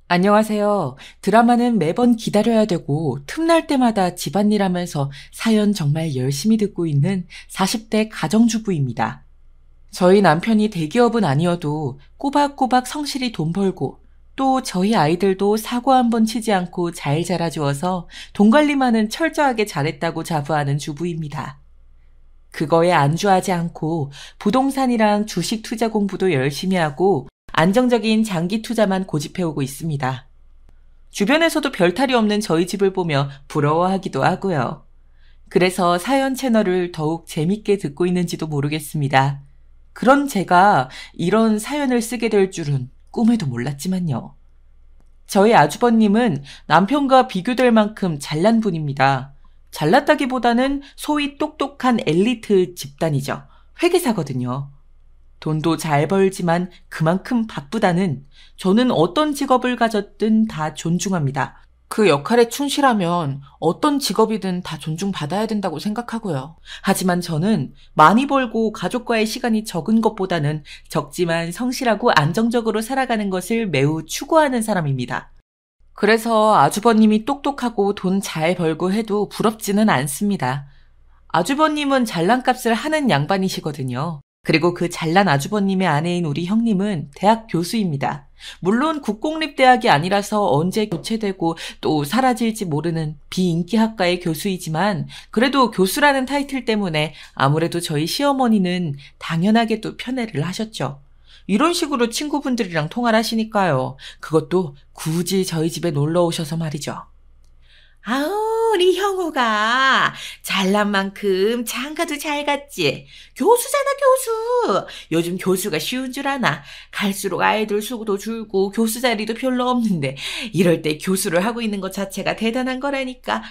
안녕하세요. 드라마는 매번 기다려야 되고 틈날 때마다 집안일 하면서 사연 정말 열심히 듣고 있는 40대 가정주부입니다. 저희 남편이 대기업은 아니어도 꼬박꼬박 성실히 돈 벌고 또 저희 아이들도 사고 한 번 치지 않고 잘 자라주어서 돈 관리만은 철저하게 잘했다고 자부하는 주부입니다. 그거에 안주하지 않고 부동산이랑 주식 투자 공부도 열심히 하고 안정적인 장기 투자만 고집해오고 있습니다. 주변에서도 별탈이 없는 저희 집을 보며 부러워하기도 하고요. 그래서 사연 채널을 더욱 재밌게 듣고 있는지도 모르겠습니다. 그런 제가 이런 사연을 쓰게 될 줄은 꿈에도 몰랐지만요. 저희 아주버님은 남편과 비교될 만큼 잘난 분입니다. 잘났다기보다는 소위 똑똑한 엘리트 집단이죠. 회계사거든요. 돈도 잘 벌지만 그만큼 바쁘다는 저는 어떤 직업을 가졌든 다 존중합니다. 그 역할에 충실하면 어떤 직업이든 다 존중받아야 된다고 생각하고요. 하지만 저는 많이 벌고 가족과의 시간이 적은 것보다는 적지만 성실하고 안정적으로 살아가는 것을 매우 추구하는 사람입니다. 그래서 아주버님이 똑똑하고 돈 잘 벌고 해도 부럽지는 않습니다. 아주버님은 잘난 값을 하는 양반이시거든요. 그리고 그 잘난 아주버님의 아내인 우리 형님은 대학 교수입니다. 물론 국공립대학이 아니라서 언제 교체되고 또 사라질지 모르는 비인기학과의 교수이지만 그래도 교수라는 타이틀 때문에 아무래도 저희 시어머니는 당연하게도 편애를 하셨죠. 이런 식으로 친구분들이랑 통화를 하시니까요. 그것도 굳이 저희 집에 놀러 오셔서 말이죠. 아우, 우리 형우가 잘난 만큼 장가도 잘 갔지. 교수잖아, 교수. 요즘 교수가 쉬운 줄 아나. 갈수록 아이들 수도 줄고 교수 자리도 별로 없는데 이럴 때 교수를 하고 있는 것 자체가 대단한 거라니까.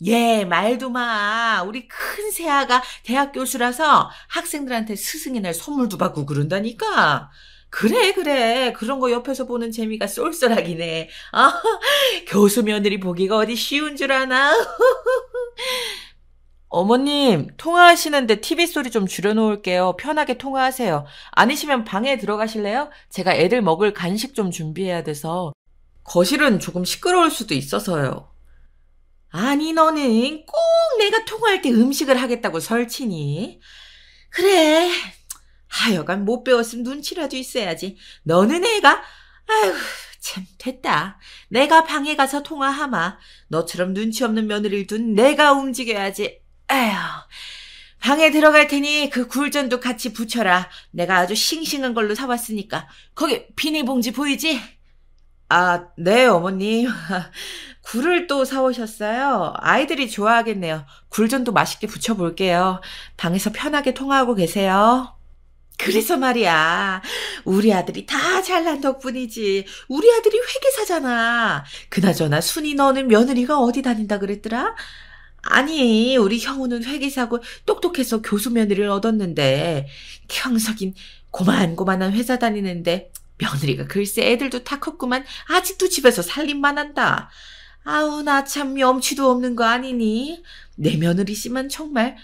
예, 말도 마. 우리 큰 새아가 대학 교수라서 학생들한테 스승의 날 선물도 받고 그런다니까. 그래, 그래. 그런 거 옆에서 보는 재미가 쏠쏠하긴 해. 아, 교수 며느리 보기가 어디 쉬운 줄 아나? 어머님, 통화하시는데 TV 소리 좀 줄여놓을게요. 편하게 통화하세요. 아니시면 방에 들어가실래요? 제가 애들 먹을 간식 좀 준비해야 돼서. 거실은 조금 시끄러울 수도 있어서요. 아니, 너는 꼭 내가 통화할 때 음식을 하겠다고 설치니? 그래. 하여간 못 배웠으면 눈치라도 있어야지. 너는 애가, 아휴, 참, 됐다. 내가 방에 가서 통화하마. 너처럼 눈치 없는 며느리를 둔 내가 움직여야지. 에휴. 방에 들어갈 테니 그 굴전도 같이 붙여라. 내가 아주 싱싱한 걸로 사왔으니까. 거기 비닐봉지 보이지? 아, 네, 어머님. 굴을 또 사오셨어요? 아이들이 좋아하겠네요. 굴전도 맛있게 부쳐볼게요. 방에서 편하게 통화하고 계세요. 그래서 말이야. 우리 아들이 다 잘난 덕분이지. 우리 아들이 회계사잖아. 그나저나 순이 너는 며느리가 어디 다닌다 그랬더라? 아니, 우리 형우는 회계사고 똑똑해서 교수 며느리를 얻었는데 형석인 고만고만한 회사 다니는데 며느리가 글쎄 애들도 다 컸구만 아직도 집에서 살림만 한다. 아우, 나 참 염치도 없는 거 아니니? 내 며느리씨만 정말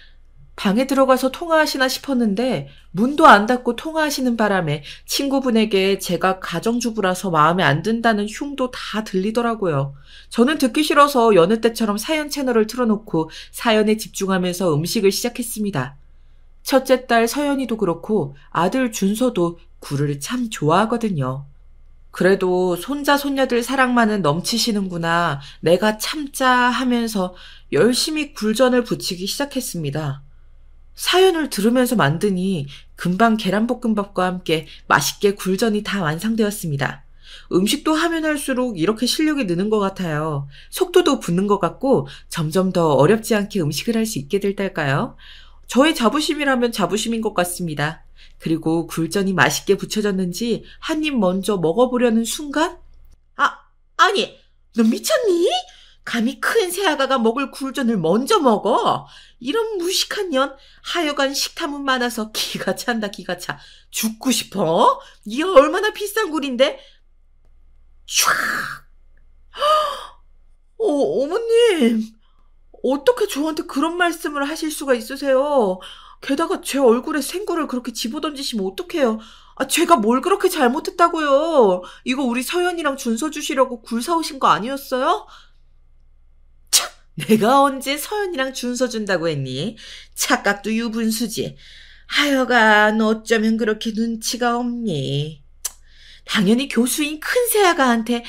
방에 들어가서 통화하시나 싶었는데 문도 안 닫고 통화하시는 바람에 친구분에게 제가 가정주부라서 마음에 안 든다는 흉도 다 들리더라고요. 저는 듣기 싫어서 여느 때처럼 사연 채널을 틀어놓고 사연에 집중하면서 음식을 시작했습니다. 첫째 딸 서연이도 그렇고 아들 준서도 굴을 참 좋아하거든요. 그래도 손자 손녀들 사랑만은 넘치시는구나. 내가 참자 하면서 열심히 굴전을 부치기 시작했습니다. 사연을 들으면서 만드니 금방 계란볶음밥과 함께 맛있게 굴전이 다 완성되었습니다. 음식도 하면 할수록 이렇게 실력이 느는 것 같아요. 속도도 붙는 것 같고 점점 더 어렵지 않게 음식을 할 수 있게 될 때일까요? 저의 자부심이라면 자부심인 것 같습니다. 그리고 굴전이 맛있게 부쳐졌는지 한 입 먼저 먹어보려는 순간 아니, 너 미쳤니? 감히 큰 새아가가 먹을 굴전을 먼저 먹어? 이런 무식한 년, 하여간 식탐은 많아서 기가 찬다, 기가 차. 죽고 싶어? 이게 얼마나 비싼 굴인데? 촤악! 어머님, 어떻게 저한테 그런 말씀을 하실 수가 있으세요? 게다가 제 얼굴에 생굴을 그렇게 집어던지시면 어떡해요? 제가 뭘 그렇게 잘못했다고요? 이거 우리 서연이랑 준서 주시려고 굴 사오신 거 아니었어요? 참, 내가 언제 서연이랑 준서 준다고 했니? 착각도 유분수지. 하여간 어쩌면 그렇게 눈치가 없니? 당연히 교수인 큰 새아가한테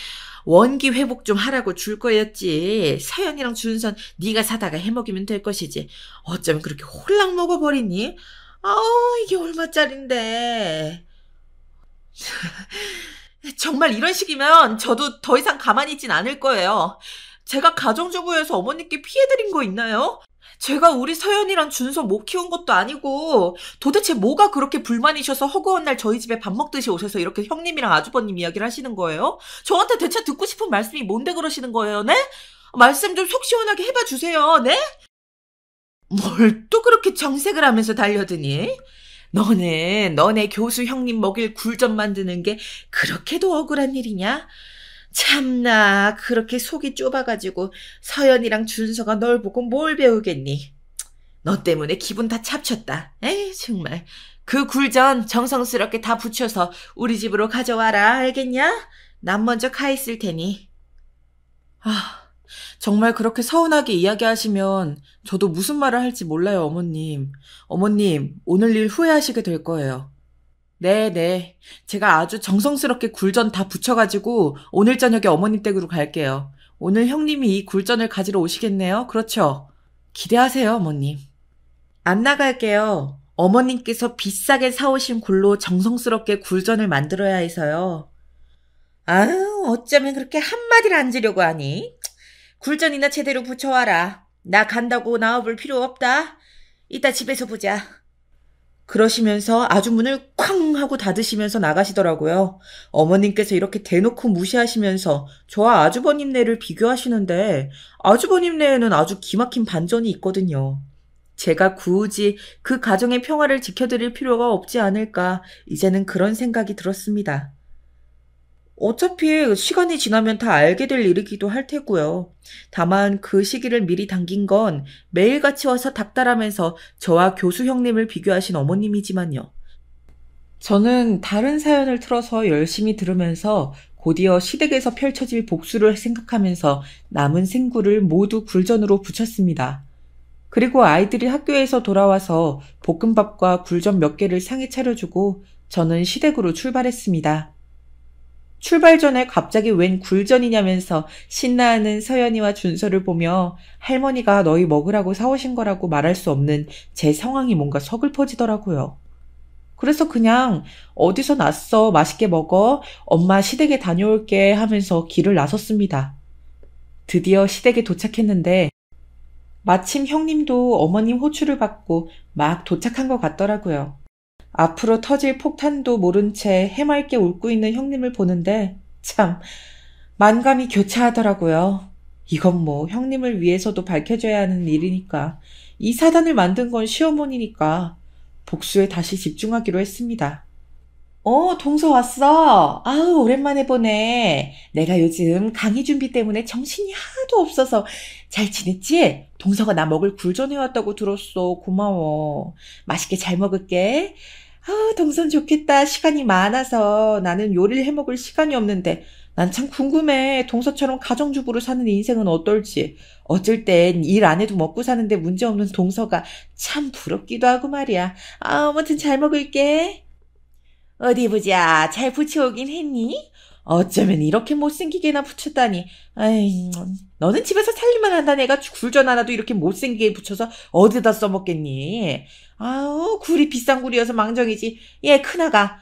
원기 회복 좀 하라고 줄 거였지. 서연이랑 준선 네가 사다가 해먹이면 될 것이지. 어쩌면 그렇게 홀랑 먹어버리니? 아우, 이게 얼마짜린데. 정말 이런 식이면 저도 더 이상 가만히 있진 않을 거예요. 제가 가정주부여서 어머님께 피해드린 거 있나요? 제가 우리 서연이랑 준서 못 키운 것도 아니고 도대체 뭐가 그렇게 불만이셔서 허구한 날 저희 집에 밥 먹듯이 오셔서 이렇게 형님이랑 아주버님 이야기를 하시는 거예요? 저한테 대체 듣고 싶은 말씀이 뭔데 그러시는 거예요, 네? 말씀 좀 속 시원하게 해봐 주세요, 네? 뭘 또 그렇게 정색을 하면서 달려드니? 너네 교수 형님 먹일 굴전 만드는 게 그렇게도 억울한 일이냐? 참나, 그렇게 속이 좁아가지고 서연이랑 준서가 널 보고 뭘 배우겠니? 너 때문에 기분 다 잡쳤다. 에이, 정말. 그 굴전 정성스럽게 다 붙여서 우리 집으로 가져와라, 알겠냐? 난 먼저 가 있을 테니. 정말 그렇게 서운하게 이야기하시면 저도 무슨 말을 할지 몰라요, 어머님. 어머님, 오늘 일 후회하시게 될 거예요. 네. 제가 아주 정성스럽게 굴전 다 부쳐가지고 오늘 저녁에 어머님 댁으로 갈게요. 오늘 형님이 이 굴전을 가지러 오시겠네요? 그렇죠? 기대하세요, 어머님. 안 나갈게요. 어머님께서 비싸게 사오신 굴로 정성스럽게 굴전을 만들어야 해서요. 아유, 어쩌면 그렇게 한마디를 앉으려고 하니? 굴전이나 제대로 부쳐와라. 나 간다고 나와볼 필요 없다. 이따 집에서 보자. 그러시면서 아주 문을 쾅 하고 닫으시면서 나가시더라고요. 어머님께서 이렇게 대놓고 무시하시면서 저와 아주버님네를 비교하시는데 아주버님네에는 아주 기막힌 반전이 있거든요. 제가 굳이 그 가정의 평화를 지켜드릴 필요가 없지 않을까 이제는 그런 생각이 들었습니다. 어차피 시간이 지나면 다 알게 될 일이기도 할 테고요. 다만 그 시기를 미리 당긴 건 매일같이 와서 닥달하면서 저와 교수 형님을 비교하신 어머님이지만요. 저는 다른 사연을 틀어서 열심히 들으면서 곧이어 시댁에서 펼쳐질 복수를 생각하면서 남은 생굴을 모두 굴전으로 붙였습니다. 그리고 아이들이 학교에서 돌아와서 볶음밥과 굴전 몇 개를 상에 차려주고 저는 시댁으로 출발했습니다. 출발 전에 갑자기 웬 굴전이냐면서 신나하는 서연이와 준서를 보며 할머니가 너희 먹으라고 사오신 거라고 말할 수 없는 제 상황이 뭔가 서글퍼지더라고요. 그래서 그냥 어디서 났어? 맛있게 먹어? 엄마 시댁에 다녀올게 하면서 길을 나섰습니다. 드디어 시댁에 도착했는데 마침 형님도 어머님 호출을 받고 막 도착한 것 같더라고요. 앞으로 터질 폭탄도 모른 채 해맑게 웃고 있는 형님을 보는데 참 만감이 교차하더라고요. 이건 뭐 형님을 위해서도 밝혀줘야 하는 일이니까 이 사단을 만든 건 시어머니니까 복수에 다시 집중하기로 했습니다. 동서 왔어. 아우, 오랜만에 보네. 내가 요즘 강의 준비 때문에 정신이 하나도 없어서 잘 지냈지? 동서가 나 먹을 굴 전해왔다고 들었어. 고마워. 맛있게 잘 먹을게. 동선 좋겠다. 시간이 많아서 나는 요리를 해먹을 시간이 없는데 난 참 궁금해. 동서처럼 가정주부로 사는 인생은 어떨지. 어쩔 땐 일 안 해도 먹고 사는데 문제없는 동서가 참 부럽기도 하고 말이야. 아무튼 잘 먹을게. 어디 보자. 잘 붙여오긴 했니? 어쩌면 이렇게 못생기게나 붙였다니. 아이, 너는 집에서 살림만 한다는 애가 굴전 하나도 이렇게 못생기게 붙여서 어디다 써먹겠니? 아우, 굴이 비싼 굴이어서 망정이지. 얘 큰아가.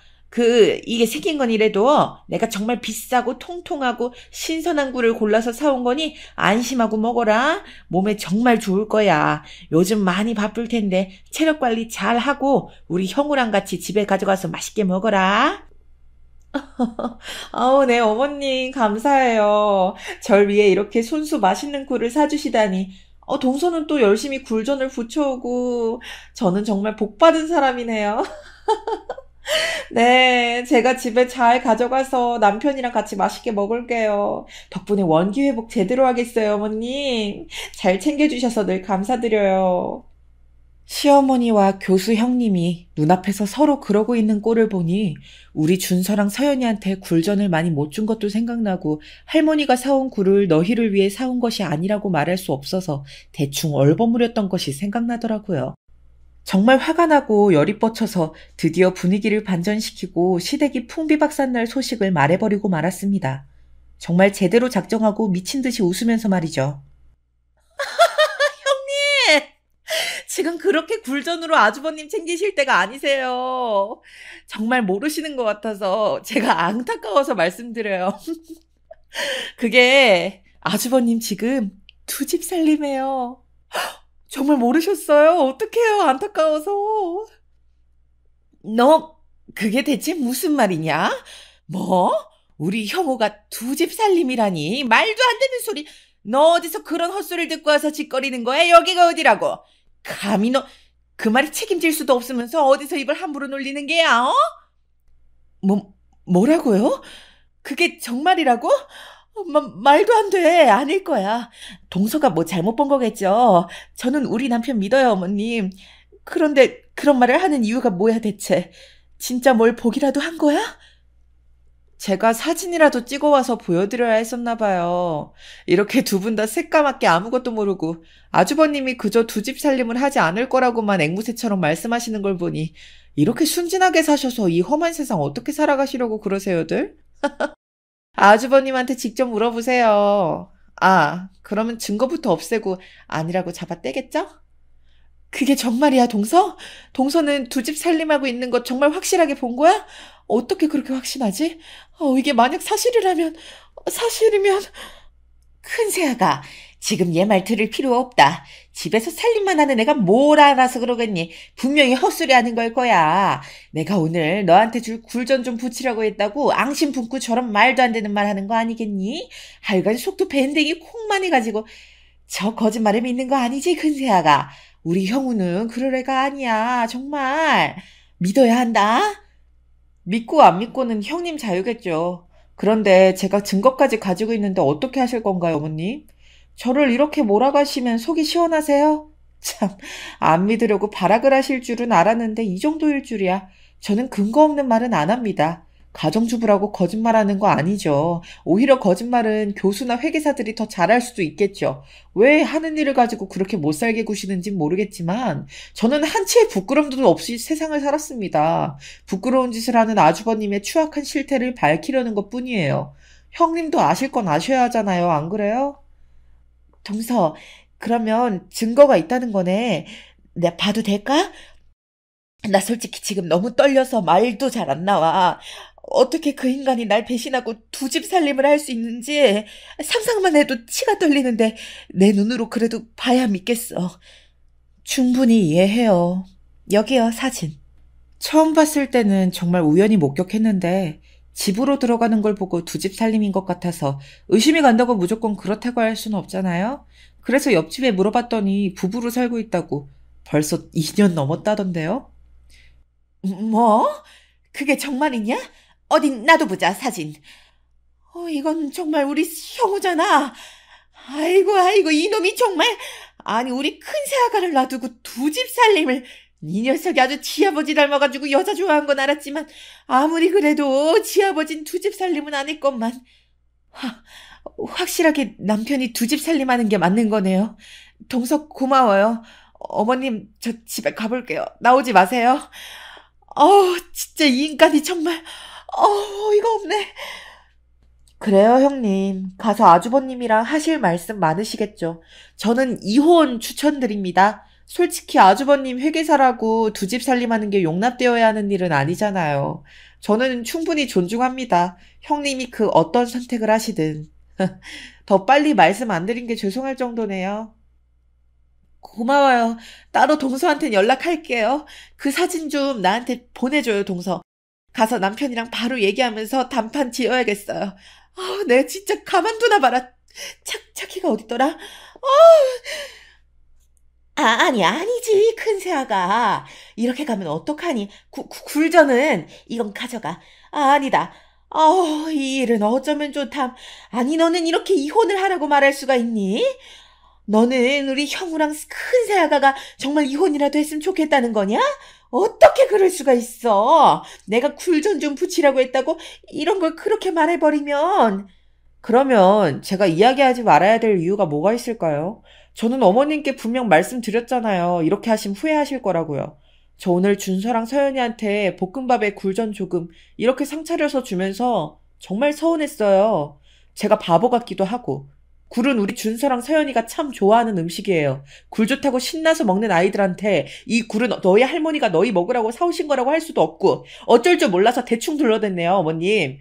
이게 생긴 건 이래도 내가 정말 비싸고 통통하고 신선한 굴을 골라서 사온 거니 안심하고 먹어라. 몸에 정말 좋을 거야. 요즘 많이 바쁠 텐데 체력 관리 잘 하고 우리 형우랑 같이 집에 가져가서 맛있게 먹어라. 아우, 네, 어머님, 감사해요. 절 위해 이렇게 손수 맛있는 굴을 사주시다니. 동서는 또 열심히 굴전을 부쳐오고, 저는 정말 복받은 사람이네요. 네, 제가 집에 잘 가져가서 남편이랑 같이 맛있게 먹을게요. 덕분에 원기 회복 제대로 하겠어요, 어머님. 잘 챙겨주셔서 늘 감사드려요. 시어머니와 교수 형님이 눈앞에서 서로 그러고 있는 꼴을 보니 우리 준서랑 서연이한테 굴전을 많이 못 준 것도 생각나고 할머니가 사온 굴을 너희를 위해 사온 것이 아니라고 말할 수 없어서 대충 얼버무렸던 것이 생각나더라고요. 정말 화가 나고 열이 뻗쳐서 드디어 분위기를 반전시키고 시댁이 풍비박산날 소식을 말해버리고 말았습니다. 정말 제대로 작정하고 미친 듯이 웃으면서 말이죠. 형님! 지금 그렇게 굴전으로 아주버님 챙기실 때가 아니세요. 정말 모르시는 것 같아서 제가 안타까워서 말씀드려요. 그게 아주버님 지금 두 집 살림해요. 정말 모르셨어요? 어떡해요, 안타까워서. 너 그게 대체 무슨 말이냐? 뭐? 우리 형우가 두 집 살림이라니? 말도 안 되는 소리. 너 어디서 그런 헛소리를 듣고 와서 짓거리는 거야? 여기가 어디라고? 감히 너 그 말이 책임질 수도 없으면서 어디서 입을 함부로 놀리는 게야? 어? 뭐라고요? 그게 정말이라고? 말도 안 돼. 아닐 거야. 동서가 뭐 잘못 본 거겠죠. 저는 우리 남편 믿어요, 어머님. 그런데 그런 말을 하는 이유가 뭐야, 대체? 진짜 뭘 보기라도 한 거야? 제가 사진이라도 찍어와서 보여드려야 했었나 봐요. 이렇게 두 분 다 새까맣게 아무것도 모르고 아주버님이 그저 두 집 살림을 하지 않을 거라고만 앵무새처럼 말씀하시는 걸 보니 이렇게 순진하게 사셔서 이 험한 세상 어떻게 살아가시려고 그러세요들? 아주버님한테 직접 물어보세요. 아, 그러면 증거부터 없애고 아니라고 잡아떼겠죠? 그게 정말이야, 동서? 동서는 두 집 살림하고 있는 거 정말 확실하게 본 거야? 어떻게 그렇게 확신하지? 이게 만약 사실이면. 큰새아가, 지금 얘 말 들을 필요 없다. 집에서 살림만 하는 애가 뭘 알아서 그러겠니? 분명히 헛소리 하는 걸 거야. 내가 오늘 너한테 줄 굴전 좀 붙이라고 했다고 앙심 품고 저런 말도 안 되는 말 하는 거 아니겠니? 하여간 속도 밴댕이 콩만 해가지고 저 거짓말을 믿는 거 아니지, 큰새아가? 우리 형우는 그럴 애가 아니야. 정말. 믿어야 한다. 믿고 안 믿고는 형님 자유겠죠. 그런데 제가 증거까지 가지고 있는데 어떻게 하실 건가요, 어머님? 저를 이렇게 몰아가시면 속이 시원하세요? 참, 안 믿으려고 발악을 하실 줄은 알았는데 이 정도일 줄이야. 저는 근거 없는 말은 안 합니다. 가정주부라고 거짓말하는 거 아니죠. 오히려 거짓말은 교수나 회계사들이 더 잘할 수도 있겠죠. 왜 하는 일을 가지고 그렇게 못살게 구시는진 모르겠지만 저는 한치의 부끄럼도 없이 세상을 살았습니다. 부끄러운 짓을 하는 아주버님의 추악한 실태를 밝히려는 것뿐이에요. 형님도 아실 건 아셔야 하잖아요. 안 그래요? 동서, 그러면 증거가 있다는 거네. 내가 봐도 될까? 나 솔직히 지금 너무 떨려서 말도 잘 안 나와. 어떻게 그 인간이 날 배신하고 두 집 살림을 할 수 있는지 상상만 해도 치가 떨리는데 내 눈으로 그래도 봐야 믿겠어. 충분히 이해해요. 여기요, 사진. 처음 봤을 때는 정말 우연히 목격했는데 집으로 들어가는 걸 보고 두 집 살림인 것 같아서 의심이 간다고 무조건 그렇다고 할 수는 없잖아요. 그래서 옆집에 물어봤더니 부부로 살고 있다고 벌써 2년 넘었다던데요. 뭐? 그게 정말이냐? 어디 나도 보자, 사진. 이건 정말 우리 형우잖아. 아이고, 이놈이 정말. 아니, 우리 큰 새아가를 놔두고 두 집 살림을. 이 녀석이 아주 지아버지 닮아가지고 여자 좋아한 건 알았지만 아무리 그래도 지아버진 두 집 살림은 아닐것만. 확실하게 남편이 두 집 살림하는 게 맞는 거네요. 동석 고마워요. 어머님, 저 집에 가볼게요. 나오지 마세요. 진짜 이 인간이 정말, 어이가 없네. 그래요, 형님. 가서 아주버님이랑 하실 말씀 많으시겠죠. 저는 이혼 추천드립니다. 솔직히 아주버님 회계사라고 두 집 살림하는 게 용납되어야 하는 일은 아니잖아요. 저는 충분히 존중합니다. 형님이 그 어떤 선택을 하시든. 더 빨리 말씀 안 드린 게 죄송할 정도네요. 고마워요. 따로 동서한테 연락할게요. 그 사진 좀 나한테 보내줘요, 동서. 가서 남편이랑 바로 얘기하면서 단판 지어야겠어요. 내가 진짜 가만두나 봐라. 차키가 어딨더라? 아니지, 큰 새아가. 이렇게 가면 어떡하니? 굴전은 이건 가져가. 아니다. 이 일은 어쩌면 좋담. 아니, 너는 이렇게 이혼을 하라고 말할 수가 있니? 너는 우리 형우랑 큰 새아가가 정말 이혼이라도 했으면 좋겠다는 거냐? 어떻게 그럴 수가 있어? 내가 굴전 좀 붙이라고 했다고 이런 걸 그렇게 말해버리면. 그러면 제가 이야기하지 말아야 될 이유가 뭐가 있을까요? 저는 어머님께 분명 말씀드렸잖아요. 이렇게 하시면 후회하실 거라고요. 저 오늘 준서랑 서연이한테 볶음밥에 굴전 조금 이렇게 상 차려서 주면서 정말 서운했어요. 제가 바보 같기도 하고. 굴은 우리 준서랑 서연이가 참 좋아하는 음식이에요. 굴 좋다고 신나서 먹는 아이들한테 이 굴은 너희 할머니가 너희 먹으라고 사오신 거라고 할 수도 없고 어쩔 줄 몰라서 대충 둘러댔네요, 어머님.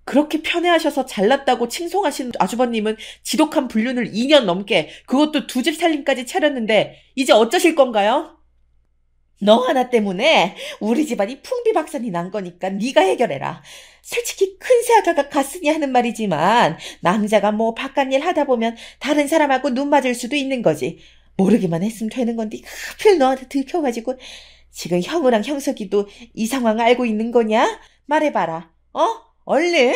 그렇게 편애하셔서 잘났다고 칭송하신 아주버님은 지독한 불륜을 2년 넘게 그것도 두 집 살림까지 차렸는데 이제 어쩌실 건가요? 너 하나 때문에 우리 집안이 풍비박산이 난 거니까 네가 해결해라. 솔직히 큰 새아가가 갔으니 하는 말이지만 남자가 뭐 바깥일 하다 보면 다른 사람하고 눈 맞을 수도 있는 거지. 모르기만 했으면 되는 건데 하필 너한테 들켜가지고. 지금 형우랑 형석이도 이 상황 알고 있는 거냐? 말해봐라. 얼른.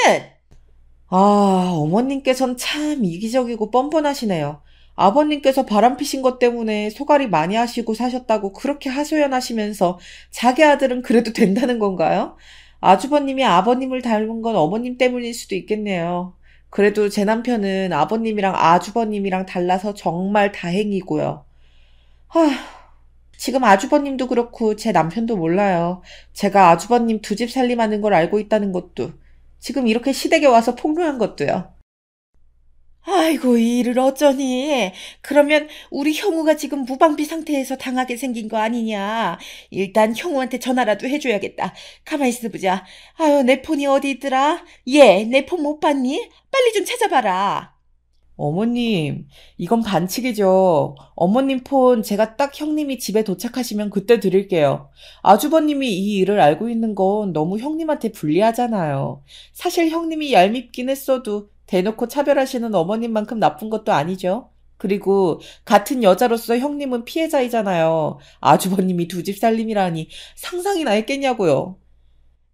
어머님께선 참 이기적이고 뻔뻔하시네요. 아버님께서 바람피신 것 때문에 소갈이 많이 하시고 사셨다고 그렇게 하소연하시면서 자기 아들은 그래도 된다는 건가요? 아주버님이 아버님을 닮은 건 어머님 때문일 수도 있겠네요. 그래도 제 남편은 아버님이랑 아주버님이랑 달라서 정말 다행이고요. 지금 아주버님도 그렇고 제 남편도 몰라요. 제가 아주버님 두 집 살림하는 걸 알고 있다는 것도, 지금 이렇게 시댁에 와서 폭로한 것도요. 아이고, 이 일을 어쩌니. 그러면 우리 형우가 지금 무방비 상태에서 당하게 생긴 거 아니냐. 일단 형우한테 전화라도 해줘야겠다. 가만히 있어보자. 아유, 내 폰이 어디 있더라? 얘, 내 폰 못 봤니? 빨리 좀 찾아봐라. 어머님, 이건 반칙이죠. 어머님 폰 제가 딱 형님이 집에 도착하시면 그때 드릴게요. 아주버님이 이 일을 알고 있는 건 너무 형님한테 불리하잖아요. 사실 형님이 얄밉긴 했어도 대놓고 차별하시는 어머님만큼 나쁜 것도 아니죠. 그리고 같은 여자로서 형님은 피해자이잖아요. 아주버님이 두 집 살림이라니 상상이나 했겠냐고요.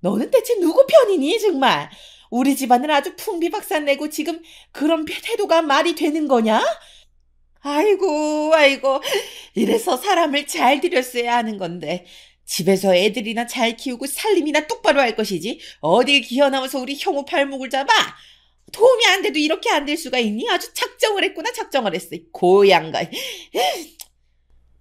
너는 대체 누구 편이니, 정말? 우리 집안을 아주 풍비박산 내고 지금 그런 태도가 말이 되는 거냐? 아이고, 아이고. 이래서 사람을 잘 들였어야 하는 건데. 집에서 애들이나 잘 키우고 살림이나 똑바로 할 것이지. 어딜 기어나와서 우리 형우 팔목을 잡아? 도움이 안 돼도 이렇게 안 될 수가 있니? 아주 작정을 했구나, 작정을 했어. 고양가.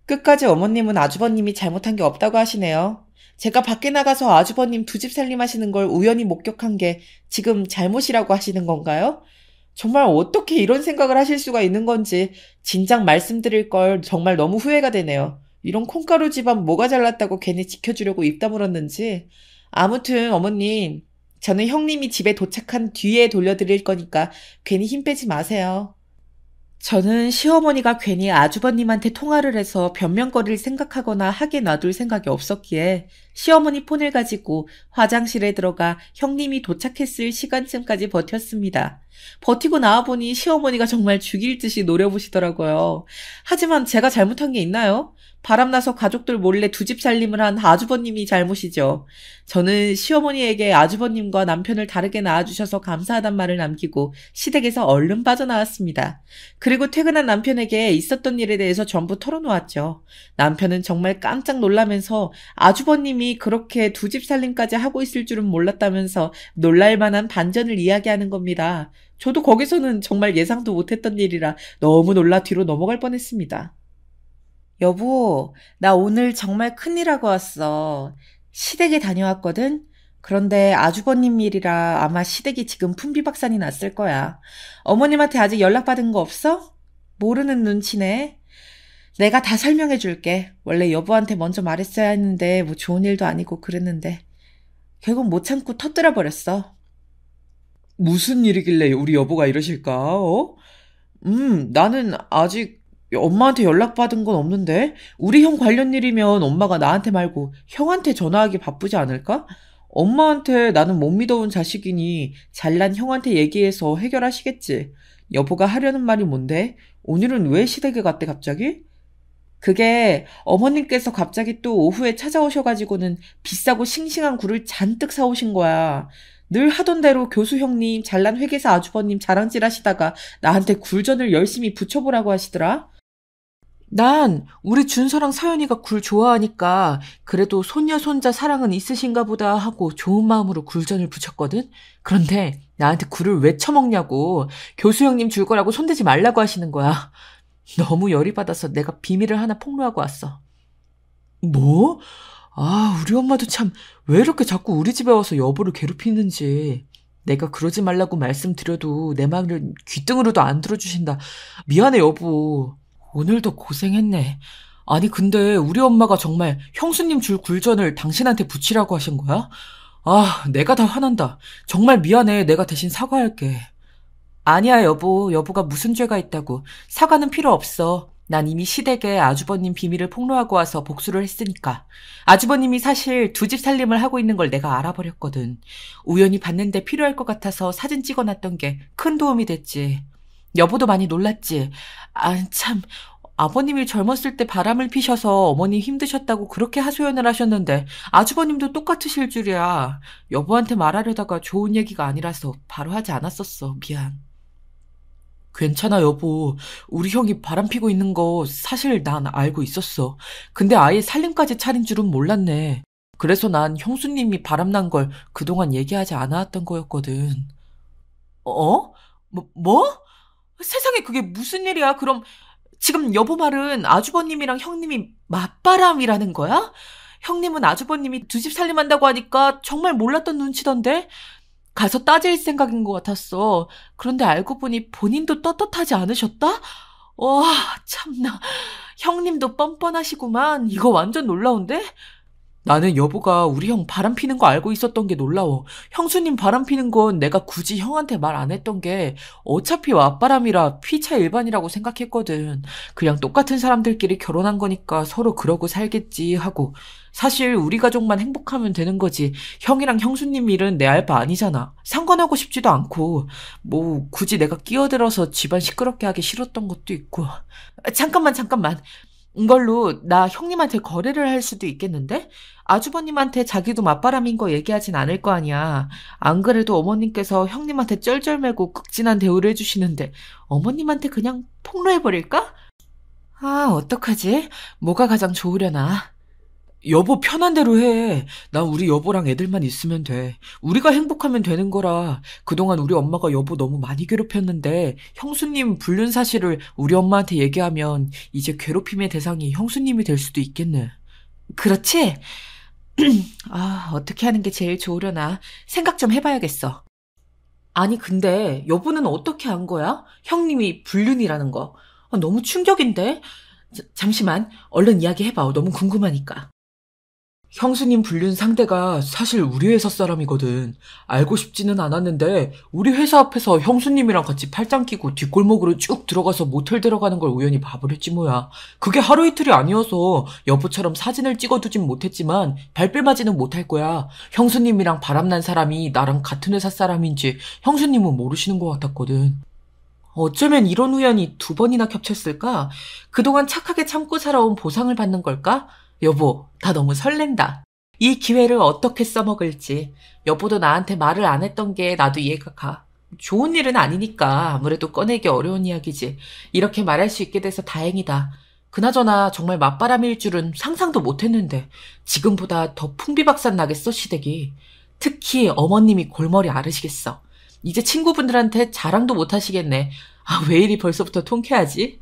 끝까지 어머님은 아주버님이 잘못한 게 없다고 하시네요. 제가 밖에 나가서 아주버님 두 집 살림하시는 걸 우연히 목격한 게 지금 잘못이라고 하시는 건가요? 정말 어떻게 이런 생각을 하실 수가 있는 건지 진작 말씀드릴 걸 정말 너무 후회가 되네요. 이런 콩가루 집안 뭐가 잘났다고 괜히 지켜주려고 입 다물었는지. 아무튼 어머님, 저는 형님이 집에 도착한 뒤에 돌려드릴 거니까 괜히 힘 빼지 마세요. 저는 시어머니가 괜히 아주버님한테 통화를 해서 변명거리를 생각하거나 하게 놔둘 생각이 없었기에 시어머니 폰을 가지고 화장실에 들어가 형님이 도착했을 시간쯤까지 버텼습니다. 버티고 나와보니 시어머니가 정말 죽일 듯이 노려보시더라고요. 하지만 제가 잘못한 게 있나요? 바람나서 가족들 몰래 두 집 살림을 한 아주버님이 잘못이죠. 저는 시어머니에게 아주버님과 남편을 다르게 낳아주셔서 감사하단 말을 남기고 시댁에서 얼른 빠져나왔습니다. 그리고 퇴근한 남편에게 있었던 일에 대해서 전부 털어놓았죠. 남편은 정말 깜짝 놀라면서 아주버님이 그렇게 두 집 살림까지 하고 있을 줄은 몰랐다면서 놀랄만한 반전을 이야기하는 겁니다. 저도 거기서는 정말 예상도 못했던 일이라 너무 놀라 뒤로 넘어갈 뻔했습니다. 여보, 나 오늘 정말 큰일하고 왔어. 시댁에 다녀왔거든? 그런데 아주버님 일이라 아마 시댁이 지금 풍비박산이 났을 거야. 어머님한테 아직 연락받은 거 없어? 모르는 눈치네. 내가 다 설명해 줄게. 원래 여보한테 먼저 말했어야 했는데 뭐 좋은 일도 아니고 그랬는데. 결국 못 참고 터뜨려 버렸어. 무슨 일이길래 우리 여보가 이러실까? 나는 아직 엄마한테 연락받은 건 없는데 우리 형 관련 일이면 엄마가 나한테 말고 형한테 전화하기 바쁘지 않을까? 엄마한테 나는 못 믿어온 자식이니 잘난 형한테 얘기해서 해결하시겠지. 여보가 하려는 말이 뭔데? 오늘은 왜 시댁에 갔대 갑자기? 그게 어머님께서 갑자기 또 오후에 찾아오셔가지고는 비싸고 싱싱한 굴을 잔뜩 사오신 거야. 늘 하던 대로 교수 형님, 잘난 회계사 아주버님 자랑질 하시다가 나한테 굴전을 열심히 붙여보라고 하시더라. 난 우리 준서랑 서연이가 굴 좋아하니까 그래도 손녀 손자 사랑은 있으신가 보다 하고 좋은 마음으로 굴전을 부쳤거든. 그런데 나한테 굴을 왜 처먹냐고, 교수 형님 줄 거라고 손대지 말라고 하시는 거야. 너무 열이 받아서 내가 비밀을 하나 폭로하고 왔어. 뭐? 우리 엄마도 참 왜 이렇게 자꾸 우리 집에 와서 여보를 괴롭히는지. 내가 그러지 말라고 말씀드려도 내 말을 귀등으로도 안 들어주신다. 미안해 여보. 오늘도 고생했네. 아니 근데 우리 엄마가 정말 형수님 줄 굴전을 당신한테 붙이라고 하신 거야? 내가 다 화난다. 정말 미안해. 내가 대신 사과할게. 아니야 여보. 여보가 무슨 죄가 있다고. 사과는 필요 없어. 난 이미 시댁에 아주버님 비밀을 폭로하고 와서 복수를 했으니까. 아주버님이 사실 두 집 살림을 하고 있는 걸 내가 알아버렸거든. 우연히 봤는데 필요할 것 같아서 사진 찍어놨던 게 큰 도움이 됐지. 여보도 많이 놀랐지. 참, 아버님이 젊었을 때 바람을 피셔서 어머니 힘드셨다고 그렇게 하소연을 하셨는데 아주버님도 똑같으실 줄이야. 여보한테 말하려다가 좋은 얘기가 아니라서 바로 하지 않았었어. 미안. 괜찮아 여보. 우리 형이 바람피고 있는 거 사실 난 알고 있었어. 근데 아예 살림까지 차린 줄은 몰랐네. 그래서 난 형수님이 바람난 걸 그동안 얘기하지 않았던 거였거든. 뭐? 세상에 그게 무슨 일이야? 그럼 지금 여보 말은 아주버님이랑 형님이 맞바람이라는 거야? 형님은 아주버님이 두 집 살림한다고 하니까 정말 몰랐던 눈치던데? 가서 따질 생각인 것 같았어. 그런데 알고 보니 본인도 떳떳하지 않으셨다? 와, 참나. 형님도 뻔뻔하시구만. 이거 완전 놀라운데? 나는 여보가 우리 형 바람 피는 거 알고 있었던 게 놀라워. 형수님 바람 피는 건 내가 굳이 형한테 말 안 했던 게 어차피 맞바람이라 피차 일반이라고 생각했거든. 그냥 똑같은 사람들끼리 결혼한 거니까 서로 그러고 살겠지 하고. 사실 우리 가족만 행복하면 되는 거지. 형이랑 형수님 일은 내 알 바 아니잖아. 상관하고 싶지도 않고. 뭐 굳이 내가 끼어들어서 집안 시끄럽게 하기 싫었던 것도 있고. 잠깐만. 이걸로 나 형님한테 거래를 할 수도 있겠는데? 아주버님한테 자기도 맞바람인 거 얘기하진 않을 거 아니야. 안 그래도 어머님께서 형님한테 쩔쩔매고 극진한 대우를 해주시는데 어머님한테 그냥 폭로해버릴까? 어떡하지? 뭐가 가장 좋으려나? 여보 편한 대로 해. 난 우리 여보랑 애들만 있으면 돼. 우리가 행복하면 되는 거라. 그동안 우리 엄마가 여보 너무 많이 괴롭혔는데 형수님 불륜 사실을 우리 엄마한테 얘기하면 이제 괴롭힘의 대상이 형수님이 될 수도 있겠네. 그렇지? 어떻게 하는 게 제일 좋으려나. 생각 좀 해봐야겠어. 아니 근데 여보는 어떻게 안 거야? 형님이 불륜이라는 거. 너무 충격인데? 잠시만 얼른 이야기해봐. 너무 궁금하니까. 형수님 불륜 상대가 사실 우리 회사 사람이거든. 알고 싶지는 않았는데 우리 회사 앞에서 형수님이랑 같이 팔짱 끼고 뒷골목으로 쭉 들어가서 모텔 들어가는 걸 우연히 봐버렸지 뭐야. 그게 하루 이틀이 아니어서 여보처럼 사진을 찍어두진 못했지만 발뺌하지는 못할 거야. 형수님이랑 바람난 사람이 나랑 같은 회사 사람인지 형수님은 모르시는 것 같았거든. 어쩌면 이런 우연이 두 번이나 겹쳤을까? 그동안 착하게 참고 살아온 보상을 받는 걸까? 여보, 나 너무 설렌다. 이 기회를 어떻게 써먹을지. 여보도 나한테 말을 안 했던 게 나도 이해가 가. 좋은 일은 아니니까 아무래도 꺼내기 어려운 이야기지. 이렇게 말할 수 있게 돼서 다행이다. 그나저나 정말 맞바람일 줄은 상상도 못했는데 지금보다 더 풍비박산 나겠어 시댁이. 특히 어머님이 골머리 앓으시겠어. 이제 친구분들한테 자랑도 못하시겠네. 왜 이리 벌써부터 통쾌하지?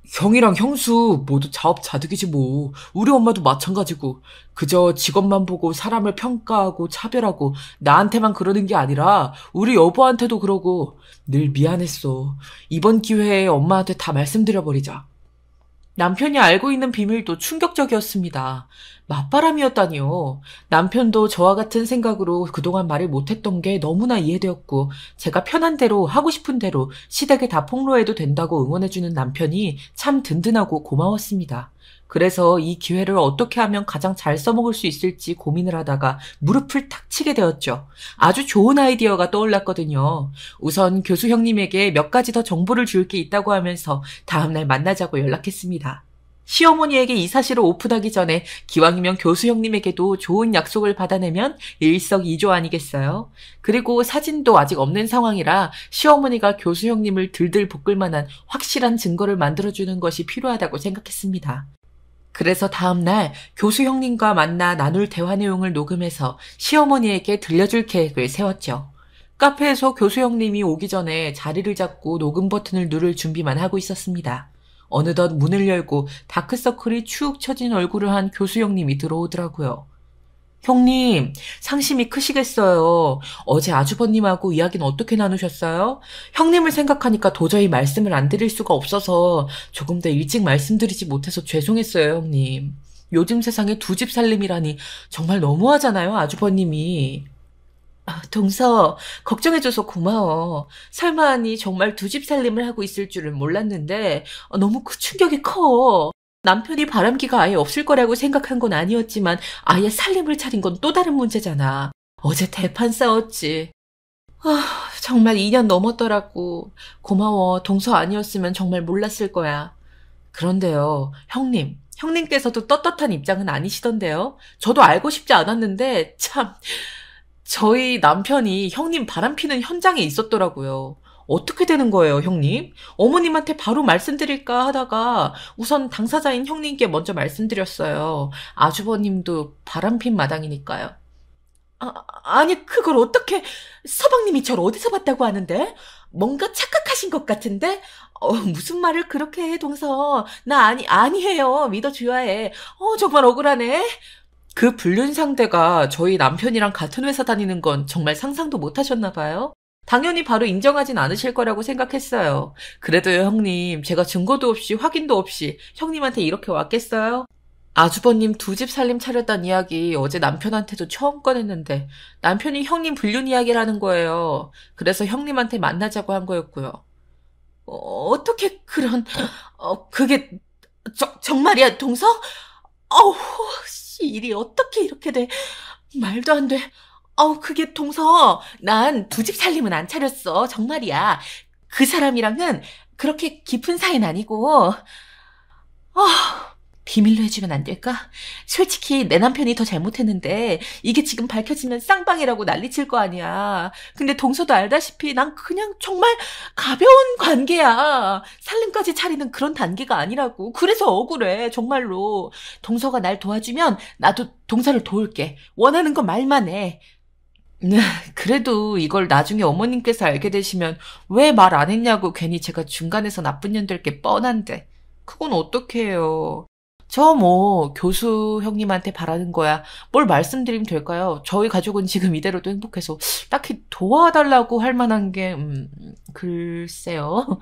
형이랑 형수 모두 자업자득이지 뭐. 우리 엄마도 마찬가지고. 그저 직업만 보고 사람을 평가하고 차별하고 나한테만 그러는 게 아니라 우리 여보한테도 그러고. 늘 미안했어. 이번 기회에 엄마한테 다 말씀드려버리자. 남편이 알고 있는 비밀도 충격적이었습니다. 맞바람이었다니요. 남편도 저와 같은 생각으로 그동안 말을 못했던 게 너무나 이해되었고 제가 편한 대로 하고 싶은 대로 시댁에 다 폭로해도 된다고 응원해주는 남편이 참 든든하고 고마웠습니다. 그래서 이 기회를 어떻게 하면 가장 잘 써먹을 수 있을지 고민을 하다가 무릎을 탁 치게 되었죠. 아주 좋은 아이디어가 떠올랐거든요. 우선 교수 형님에게 몇 가지 더 정보를 줄 게 있다고 하면서 다음날 만나자고 연락했습니다. 시어머니에게 이 사실을 오픈하기 전에 기왕이면 교수 형님에게도 좋은 약속을 받아내면 일석이조 아니겠어요? 그리고 사진도 아직 없는 상황이라 시어머니가 교수 형님을 들들 볶을 만한 확실한 증거를 만들어주는 것이 필요하다고 생각했습니다. 그래서 다음날 교수 형님과 만나 나눌 대화 내용을 녹음해서 시어머니에게 들려줄 계획을 세웠죠. 카페에서 교수 형님이 오기 전에 자리를 잡고 녹음 버튼을 누를 준비만 하고 있었습니다. 어느덧 문을 열고 다크서클이 축 처진 얼굴을 한 교수 형님이 들어오더라고요. 형님, 상심이 크시겠어요. 어제 아주버님하고 이야기는 어떻게 나누셨어요? 형님을 생각하니까 도저히 말씀을 안 드릴 수가 없어서 조금 더 일찍 말씀드리지 못해서 죄송했어요, 형님. 요즘 세상에 두 집 살림이라니 정말 너무하잖아요, 아주버님이. 동서, 걱정해줘서 고마워. 설마하니 정말 두 집 살림을 하고 있을 줄은 몰랐는데 너무 그 충격이 커. 남편이 바람기가 아예 없을 거라고 생각한 건 아니었지만 아예 살림을 차린 건 또 다른 문제잖아. 어제 대판 싸웠지. 정말 2년 넘었더라고. 고마워. 동서 아니었으면 정말 몰랐을 거야. 그런데요, 형님께서도 떳떳한 입장은 아니시던데요. 저도 알고 싶지 않았는데 참... 저희 남편이 형님 바람피는 현장에 있었더라고요. 어떻게 되는 거예요, 형님? 어머님한테 바로 말씀드릴까 하다가 우선 당사자인 형님께 먼저 말씀드렸어요. 아주버님도 바람핀 마당이니까요. 아니, 그걸 어떻게... 서방님이 저를 어디서 봤다고 하는데? 뭔가 착각하신 것 같은데? 무슨 말을 그렇게 해, 동서. 나 아니에요. 믿어줘야 해. 정말 억울하네. 그 불륜 상대가 저희 남편이랑 같은 회사 다니는 건 정말 상상도 못 하셨나 봐요. 당연히 바로 인정하진 않으실 거라고 생각했어요. 그래도요, 형님, 제가 증거도 없이 확인도 없이 형님한테 이렇게 왔겠어요? 아주버님 두 집 살림 차렸단 이야기 어제 남편한테도 처음 꺼냈는데 남편이 형님 불륜 이야기라는 거예요. 그래서 형님한테 만나자고 한 거였고요. 어떻게 그런... 그게... 정말이야, 동서? 일이 어떻게 이렇게 돼. 말도 안 돼. 그게 동서. 난 두 집 살림은 안 차렸어. 정말이야. 그 사람이랑은 그렇게 깊은 사이는 아니고. 비밀로 해주면 안 될까? 솔직히 내 남편이 더 잘못했는데 이게 지금 밝혀지면 쌍방이라고 난리칠 거 아니야. 근데 동서도 알다시피 난 그냥 정말 가벼운 관계야. 살림까지 차리는 그런 단계가 아니라고. 그래서 억울해, 정말로. 동서가 날 도와주면 나도 동서를 도울게. 원하는 거 말만 해. 그래도 이걸 나중에 어머님께서 알게 되시면 왜 말 안 했냐고 괜히 제가 중간에서 나쁜 년 될 게 뻔한데. 그건 어떡해요. 교수 형님한테 바라는 거야. 뭘 말씀드리면 될까요? 저희 가족은 지금 이대로도 행복해서 딱히 도와달라고 할 만한 게, 글쎄요.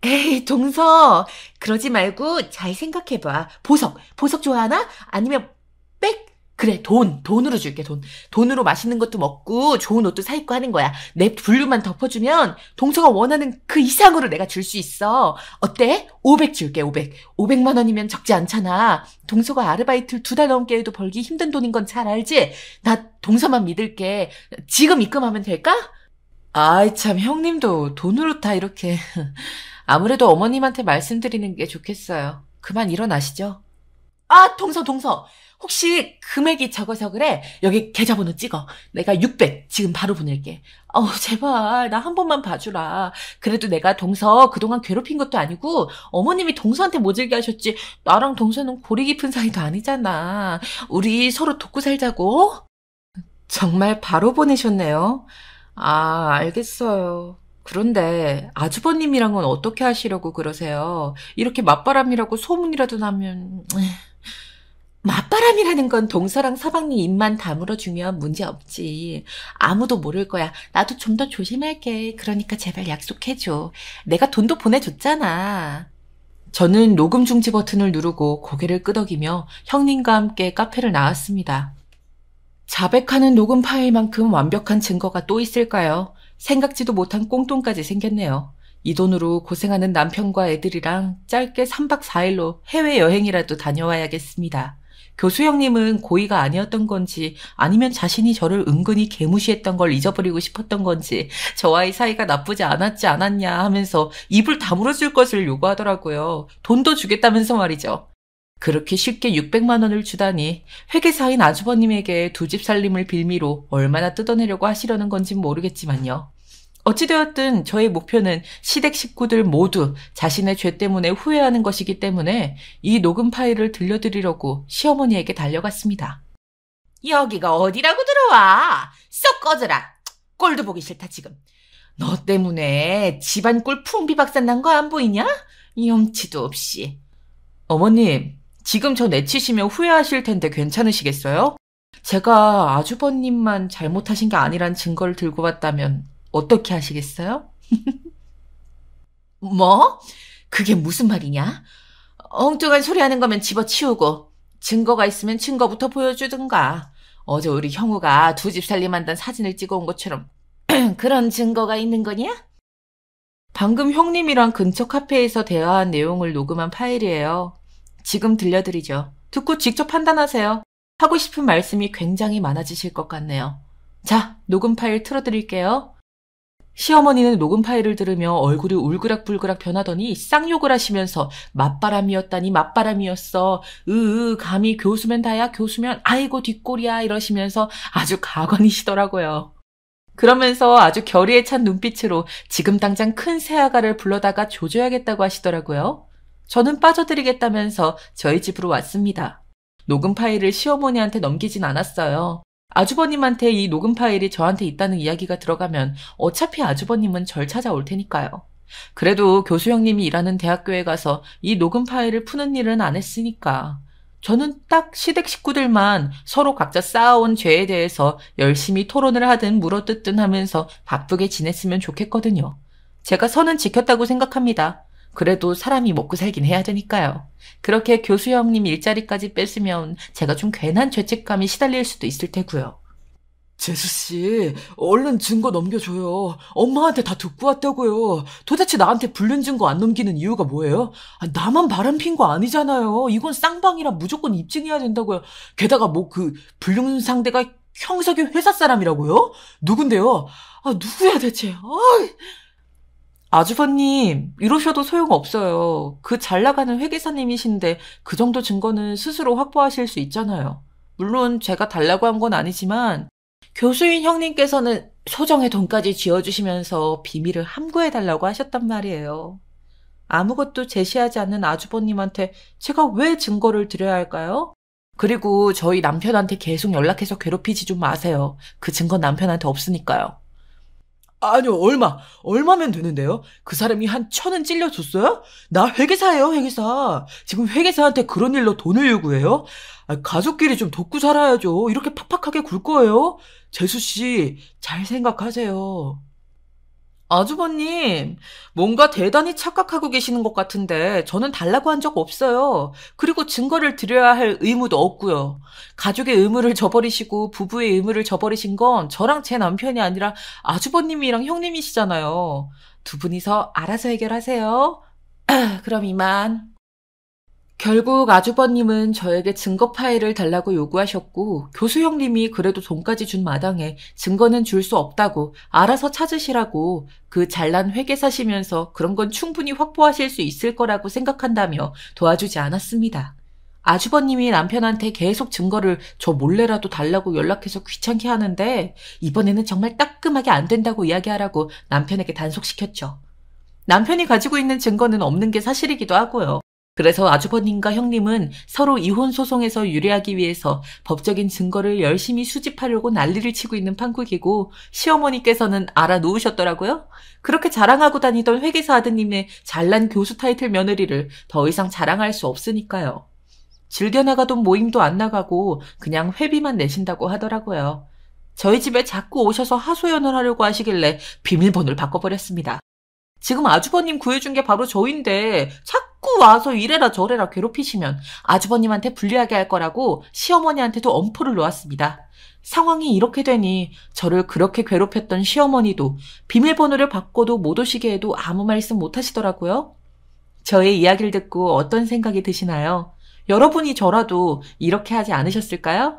에이, 동서. 그러지 말고 잘 생각해봐. 보석 좋아하나? 아니면 백? 그래, 돈으로 줄게, 돈. 돈으로 맛있는 것도 먹고 좋은 옷도 사 입고 하는 거야. 내 분류만 덮어주면 동서가 원하는 그 이상으로 내가 줄 수 있어. 어때? 500 줄게, 500. 500만 원이면 적지 않잖아. 동서가 아르바이트를 2달 넘게 해도 벌기 힘든 돈인 건 잘 알지? 나 동서만 믿을게. 지금 입금하면 될까? 아이, 참, 형님도 돈으로 다 이렇게. 아무래도 어머님한테 말씀드리는 게 좋겠어요. 그만 일어나시죠. 동서. 혹시 금액이 적어서 그래? 여기 계좌번호 찍어. 내가 600 지금 바로 보낼게. 제발 나 한 번만 봐주라. 그래도 내가 동서 그동안 괴롭힌 것도 아니고 어머님이 동서한테 모질게 하셨지. 나랑 동서는 골이 깊은 사이도 아니잖아. 우리 서로 돕고 살자고. 정말 바로 보내셨네요. 알겠어요. 그런데 아주버님이랑은 어떻게 하시려고 그러세요? 이렇게 맞바람이라고 소문이라도 나면... 맞바람이라는 건 동서랑 서방님 입만 다물어주면 문제없지. 아무도 모를 거야. 나도 좀 더 조심할게. 그러니까 제발 약속해줘. 내가 돈도 보내줬잖아. 저는 녹음 중지 버튼을 누르고 고개를 끄덕이며 형님과 함께 카페를 나왔습니다. 자백하는 녹음 파일만큼 완벽한 증거가 또 있을까요? 생각지도 못한 꽁돈까지 생겼네요. 이 돈으로 고생하는 남편과 애들이랑 짧게 3박 4일로 해외여행이라도 다녀와야겠습니다. 교수 형님은 고의가 아니었던 건지 아니면 자신이 저를 은근히 개무시했던 걸 잊어버리고 싶었던 건지 저와의 사이가 나쁘지 않았지 않았냐 하면서 입을 다물어 줄 것을 요구하더라고요. 돈도 주겠다면서 말이죠. 그렇게 쉽게 600만 원을 주다니 회계사인 아주버님에게 두 집 살림을 빌미로 얼마나 뜯어내려고 하시려는 건진 모르겠지만요. 어찌되었든 저의 목표는 시댁 식구들 모두 자신의 죄 때문에 후회하는 것이기 때문에 이 녹음 파일을 들려드리려고 시어머니에게 달려갔습니다. 여기가 어디라고 들어와? 썩 꺼져라. 꼴도 보기 싫다 지금. 너 때문에 집안 꼴 풍비박산 난 거 안 보이냐? 염치도 없이. 어머님, 지금 저 내치시면 후회하실 텐데 괜찮으시겠어요? 제가 아주버님만 잘못하신 게 아니란 증거를 들고 왔다면 어떻게 하시겠어요? 뭐? 그게 무슨 말이냐? 엉뚱한 소리 하는 거면 집어치우고 증거가 있으면 증거부터 보여주든가. 어제 우리 형우가 두 집 살림한다는 사진을 찍어온 것처럼 그런 증거가 있는 거냐? 방금 형님이랑 근처 카페에서 대화한 내용을 녹음한 파일이에요. 지금 들려드리죠. 듣고 직접 판단하세요. 하고 싶은 말씀이 굉장히 많아지실 것 같네요. 자, 녹음 파일 틀어드릴게요. 시어머니는 녹음 파일을 들으며 얼굴이 울그락불그락 변하더니 쌍욕을 하시면서 맞바람이었다니 맞바람이었어. 감히 교수면 다야 교수면 아이고 뒷골이야 이러시면서 아주 가관이시더라고요. 그러면서 아주 결의에 찬 눈빛으로 지금 당장 큰 새아가를 불러다가 조져야겠다고 하시더라고요. 저는 빠져드리겠다면서 저희 집으로 왔습니다. 녹음 파일을 시어머니한테 넘기진 않았어요. 아주버님한테 이 녹음 파일이 저한테 있다는 이야기가 들어가면 어차피 아주버님은 절 찾아올 테니까요. 그래도 교수 형님이 일하는 대학교에 가서 이 녹음 파일을 푸는 일은 안 했으니까. 저는 딱 시댁 식구들만 서로 각자 쌓아온 죄에 대해서 열심히 토론을 하든 물어뜯든 하면서 바쁘게 지냈으면 좋겠거든요. 제가 선은 지켰다고 생각합니다. 그래도 사람이 먹고 살긴 해야 되니까요. 그렇게 교수 형님 일자리까지 뺏으면 제가 좀 괜한 죄책감이 시달릴 수도 있을 테고요. 재수씨, 얼른 증거 넘겨줘요. 엄마한테 다 듣고 왔다고요. 도대체 나한테 불륜 증거 안 넘기는 이유가 뭐예요? 나만 바람핀 거 아니잖아요. 이건 쌍방이라 무조건 입증해야 된다고요. 게다가 뭐 불륜 상대가 형석이 회사 사람이라고요? 누군데요? 누구야 대체? 아주버님, 이러셔도 소용없어요. 그 잘나가는 회계사님이신데 그 정도 증거는 스스로 확보하실 수 있잖아요. 물론 제가 달라고 한 건 아니지만 교수인 형님께서는 소정의 돈까지 쥐어주시면서 비밀을 함구해달라고 하셨단 말이에요. 아무것도 제시하지 않는 아주버님한테 제가 왜 증거를 드려야 할까요? 그리고 저희 남편한테 계속 연락해서 괴롭히지 좀 마세요. 그 증거 남편한테 없으니까요. 아니요, 얼마면 되는데요? 그 사람이 한 1,000은 찔려줬어요? 나 회계사예요, 회계사. 지금 회계사한테 그런 일로 돈을 요구해요? 가족끼리 좀 돕고 살아야죠. 이렇게 팍팍하게 굴 거예요? 재수씨, 잘 생각하세요. 아주버님, 뭔가 대단히 착각하고 계시는 것 같은데 저는 달라고 한 적 없어요. 그리고 증거를 드려야 할 의무도 없고요. 가족의 의무를 저버리시고 부부의 의무를 저버리신 건 저랑 제 남편이 아니라 아주버님이랑 형님이시잖아요. 두 분이서 알아서 해결하세요. 그럼 이만. 결국 아주버님은 저에게 증거 파일을 달라고 요구하셨고 교수 형님이 그래도 돈까지 준 마당에 증거는 줄 수 없다고 알아서 찾으시라고 그 잘난 회계사시면서 그런 건 충분히 확보하실 수 있을 거라고 생각한다며 도와주지 않았습니다. 아주버님이 남편한테 계속 증거를 저 몰래라도 달라고 연락해서 귀찮게 하는데 이번에는 정말 따끔하게 안 된다고 이야기하라고 남편에게 단속시켰죠. 남편이 가지고 있는 증거는 없는 게 사실이기도 하고요. 그래서 아주버님과 형님은 서로 이혼 소송에서 유리하기 위해서 법적인 증거를 열심히 수집하려고 난리를 치고 있는 판국이고 시어머니께서는 알아놓으셨더라고요. 그렇게 자랑하고 다니던 회계사 아드님의 잘난 교수 타이틀 며느리를 더 이상 자랑할 수 없으니까요. 즐겨나가던 모임도 안 나가고 그냥 회비만 내신다고 하더라고요. 저희 집에 자꾸 오셔서 하소연을 하려고 하시길래 비밀번호를 바꿔버렸습니다. 지금 아주버님 구해준 게 바로 저인데 자꾸 와서 이래라 저래라 괴롭히시면 아주버님한테 불리하게 할 거라고 시어머니한테도 엄포를 놓았습니다. 상황이 이렇게 되니 저를 그렇게 괴롭혔던 시어머니도 비밀번호를 바꿔도 못 오시게 해도 아무 말씀 못 하시더라고요. 저의 이야기를 듣고 어떤 생각이 드시나요? 여러분이 저라도 이렇게 하지 않으셨을까요?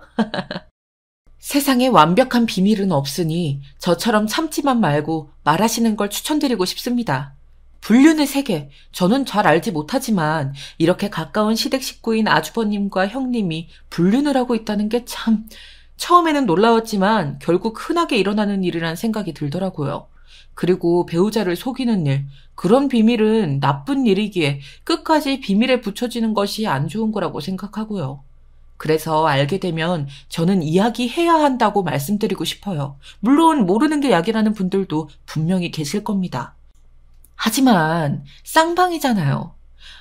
세상에 완벽한 비밀은 없으니 저처럼 참지만 말고 말하시는 걸 추천드리고 싶습니다. 불륜의 세계, 저는 잘 알지 못하지만 이렇게 가까운 시댁 식구인 아주버님과 형님이 불륜을 하고 있다는 게 참 처음에는 놀라웠지만 결국 흔하게 일어나는 일이란 생각이 들더라고요. 그리고 배우자를 속이는 일, 그런 비밀은 나쁜 일이기에 끝까지 비밀에 붙여지는 것이 안 좋은 거라고 생각하고요. 그래서 알게 되면 저는 이야기해야 한다고 말씀드리고 싶어요. 물론 모르는 게 약이라는 분들도 분명히 계실 겁니다. 하지만 쌍방이잖아요.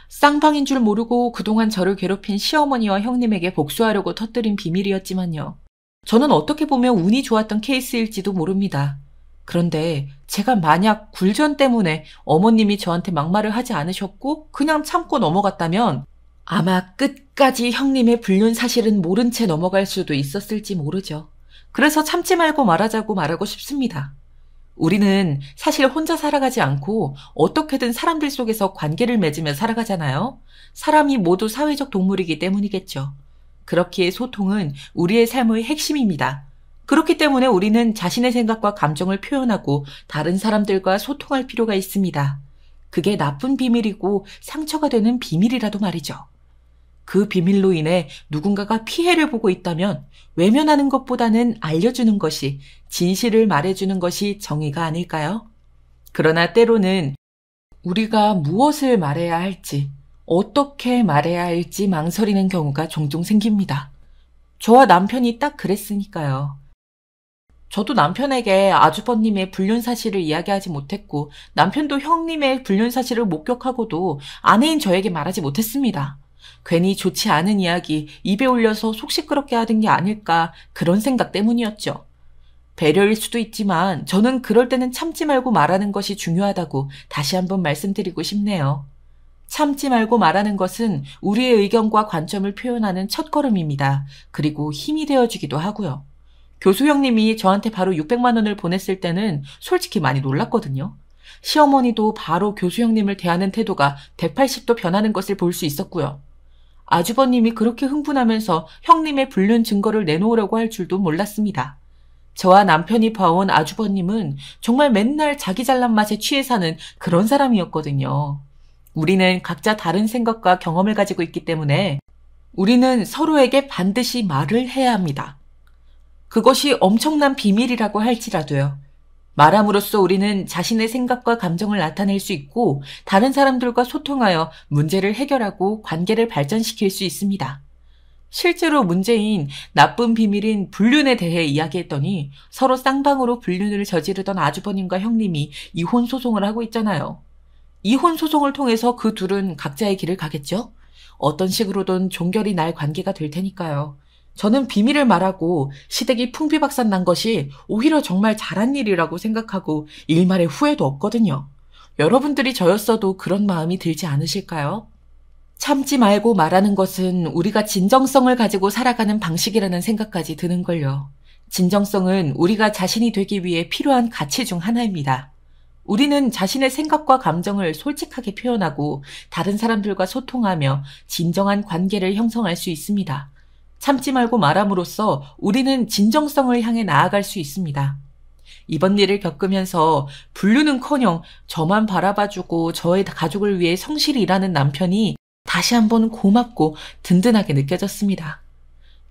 쌍방인 줄 모르고 그동안 저를 괴롭힌 시어머니와 형님에게 복수하려고 터뜨린 비밀이었지만요. 저는 어떻게 보면 운이 좋았던 케이스일지도 모릅니다. 그런데 제가 만약 굴전 때문에 어머님이 저한테 막말을 하지 않으셨고 그냥 참고 넘어갔다면 아마 끝까지 형님의 불륜 사실은 모른 채 넘어갈 수도 있었을지 모르죠. 그래서 참지 말고 말하자고 말하고 싶습니다. 우리는 사실 혼자 살아가지 않고 어떻게든 사람들 속에서 관계를 맺으며 살아가잖아요. 사람이 모두 사회적 동물이기 때문이겠죠. 그렇기에 소통은 우리의 삶의 핵심입니다. 그렇기 때문에 우리는 자신의 생각과 감정을 표현하고 다른 사람들과 소통할 필요가 있습니다. 그게 나쁜 비밀이고 상처가 되는 비밀이라도 말이죠. 그 비밀로 인해 누군가가 피해를 보고 있다면 외면하는 것보다는 알려주는 것이, 진실을 말해주는 것이 정의가 아닐까요? 그러나 때로는 우리가 무엇을 말해야 할지, 어떻게 말해야 할지 망설이는 경우가 종종 생깁니다. 저와 남편이 딱 그랬으니까요. 저도 남편에게 아주버님의 불륜 사실을 이야기하지 못했고 남편도 형님의 불륜 사실을 목격하고도 아내인 저에게 말하지 못했습니다. 괜히 좋지 않은 이야기 입에 올려서 속 시끄럽게 하던 게 아닐까 그런 생각 때문이었죠. 배려일 수도 있지만 저는 그럴 때는 참지 말고 말하는 것이 중요하다고 다시 한번 말씀드리고 싶네요. 참지 말고 말하는 것은 우리의 의견과 관점을 표현하는 첫걸음입니다. 그리고 힘이 되어주기도 하고요. 교수 형님이 저한테 바로 600만 원을 보냈을 때는 솔직히 많이 놀랐거든요. 시어머니도 바로 교수 형님을 대하는 태도가 180도 변하는 것을 볼 수 있었고요. 아주버님이 그렇게 흥분하면서 형님의 불륜 증거를 내놓으려고 할 줄도 몰랐습니다. 저와 남편이 봐온 아주버님은 정말 맨날 자기 잘난 맛에 취해 사는 그런 사람이었거든요. 우리는 각자 다른 생각과 경험을 가지고 있기 때문에 우리는 서로에게 반드시 말을 해야 합니다. 그것이 엄청난 비밀이라고 할지라도요. 말함으로써 우리는 자신의 생각과 감정을 나타낼 수 있고 다른 사람들과 소통하여 문제를 해결하고 관계를 발전시킬 수 있습니다. 실제로 문제인 나쁜 비밀인 불륜에 대해 이야기했더니 서로 쌍방으로 불륜을 저지르던 아주버님과 형님이 이혼 소송을 하고 있잖아요. 이혼 소송을 통해서 그 둘은 각자의 길을 가겠죠? 어떤 식으로든 종결이 날 관계가 될 테니까요. 저는 비밀을 말하고 시댁이 풍비박산 난 것이 오히려 정말 잘한 일이라고 생각하고 일말의 후회도 없거든요. 여러분들이 저였어도 그런 마음이 들지 않으실까요? 참지 말고 말하는 것은 우리가 진정성을 가지고 살아가는 방식이라는 생각까지 드는걸요. 진정성은 우리가 자신이 되기 위해 필요한 가치 중 하나입니다. 우리는 자신의 생각과 감정을 솔직하게 표현하고 다른 사람들과 소통하며 진정한 관계를 형성할 수 있습니다. 참지 말고 말함으로써 우리는 진정성을 향해 나아갈 수 있습니다. 이번 일을 겪으면서 불륜은커녕 저만 바라봐주고 저의 가족을 위해 성실히 일하는 남편이 다시 한번 고맙고 든든하게 느껴졌습니다.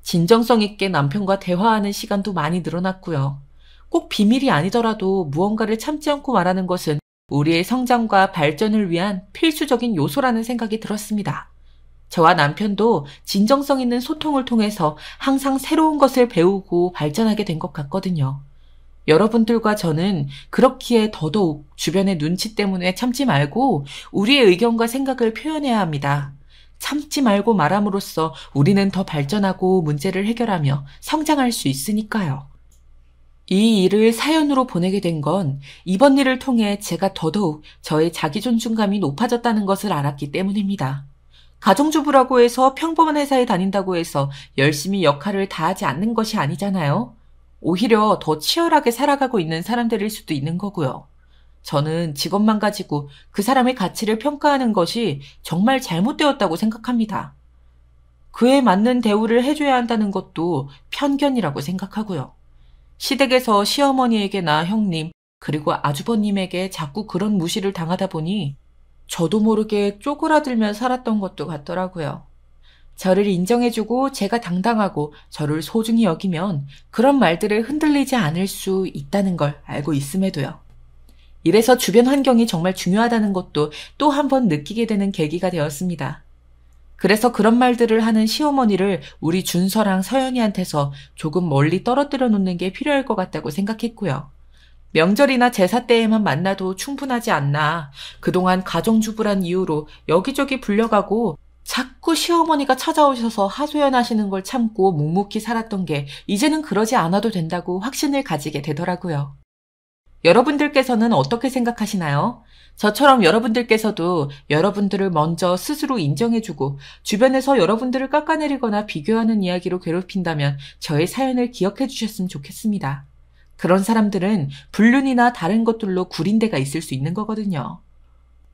진정성 있게 남편과 대화하는 시간도 많이 늘어났고요. 꼭 비밀이 아니더라도 무언가를 참지 않고 말하는 것은 우리의 성장과 발전을 위한 필수적인 요소라는 생각이 들었습니다. 저와 남편도 진정성 있는 소통을 통해서 항상 새로운 것을 배우고 발전하게 된 것 같거든요. 여러분들과 저는 그렇기에 더더욱 주변의 눈치 때문에 참지 말고 우리의 의견과 생각을 표현해야 합니다. 참지 말고 말함으로써 우리는 더 발전하고 문제를 해결하며 성장할 수 있으니까요. 이 일을 사연으로 보내게 된 건 이번 일을 통해 제가 더더욱 저의 자기존중감이 높아졌다는 것을 알았기 때문입니다. 가정주부라고 해서 평범한 회사에 다닌다고 해서 열심히 역할을 다하지 않는 것이 아니잖아요. 오히려 더 치열하게 살아가고 있는 사람들일 수도 있는 거고요. 저는 직업만 가지고 그 사람의 가치를 평가하는 것이 정말 잘못되었다고 생각합니다. 그에 맞는 대우를 해줘야 한다는 것도 편견이라고 생각하고요. 시댁에서 시어머니에게나 형님, 그리고 아주버님에게 자꾸 그런 무시를 당하다 보니 저도 모르게 쪼그라들며 살았던 것도 같더라고요. 저를 인정해주고 제가 당당하고 저를 소중히 여기면 그런 말들을 흔들리지 않을 수 있다는 걸 알고 있음에도요. 이래서 주변 환경이 정말 중요하다는 것도 또 한 번 느끼게 되는 계기가 되었습니다. 그래서 그런 말들을 하는 시어머니를 우리 준서랑 서연이한테서 조금 멀리 떨어뜨려 놓는 게 필요할 것 같다고 생각했고요. 명절이나 제사 때에만 만나도 충분하지 않나. 그동안 가정주부란 이유로 여기저기 불려가고 자꾸 시어머니가 찾아오셔서 하소연하시는 걸 참고 묵묵히 살았던 게 이제는 그러지 않아도 된다고 확신을 가지게 되더라고요. 여러분들께서는 어떻게 생각하시나요? 저처럼 여러분들께서도 여러분들을 먼저 스스로 인정해주고 주변에서 여러분들을 깎아내리거나 비교하는 이야기로 괴롭힌다면 저의 사연을 기억해 주셨으면 좋겠습니다. 그런 사람들은 불륜이나 다른 것들로 구린 데가 있을 수 있는 거거든요.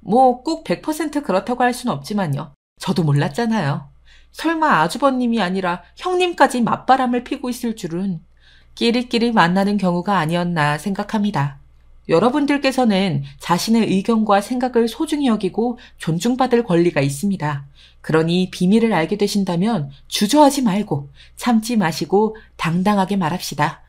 뭐 꼭 100% 그렇다고 할 수는 없지만요. 저도 몰랐잖아요. 설마 아주버님이 아니라 형님까지 맞바람을 피고 있을 줄은. 끼리끼리 만나는 경우가 아니었나 생각합니다. 여러분들께서는 자신의 의견과 생각을 소중히 여기고 존중받을 권리가 있습니다. 그러니 비밀을 알게 되신다면 주저하지 말고 참지 마시고 당당하게 말합시다.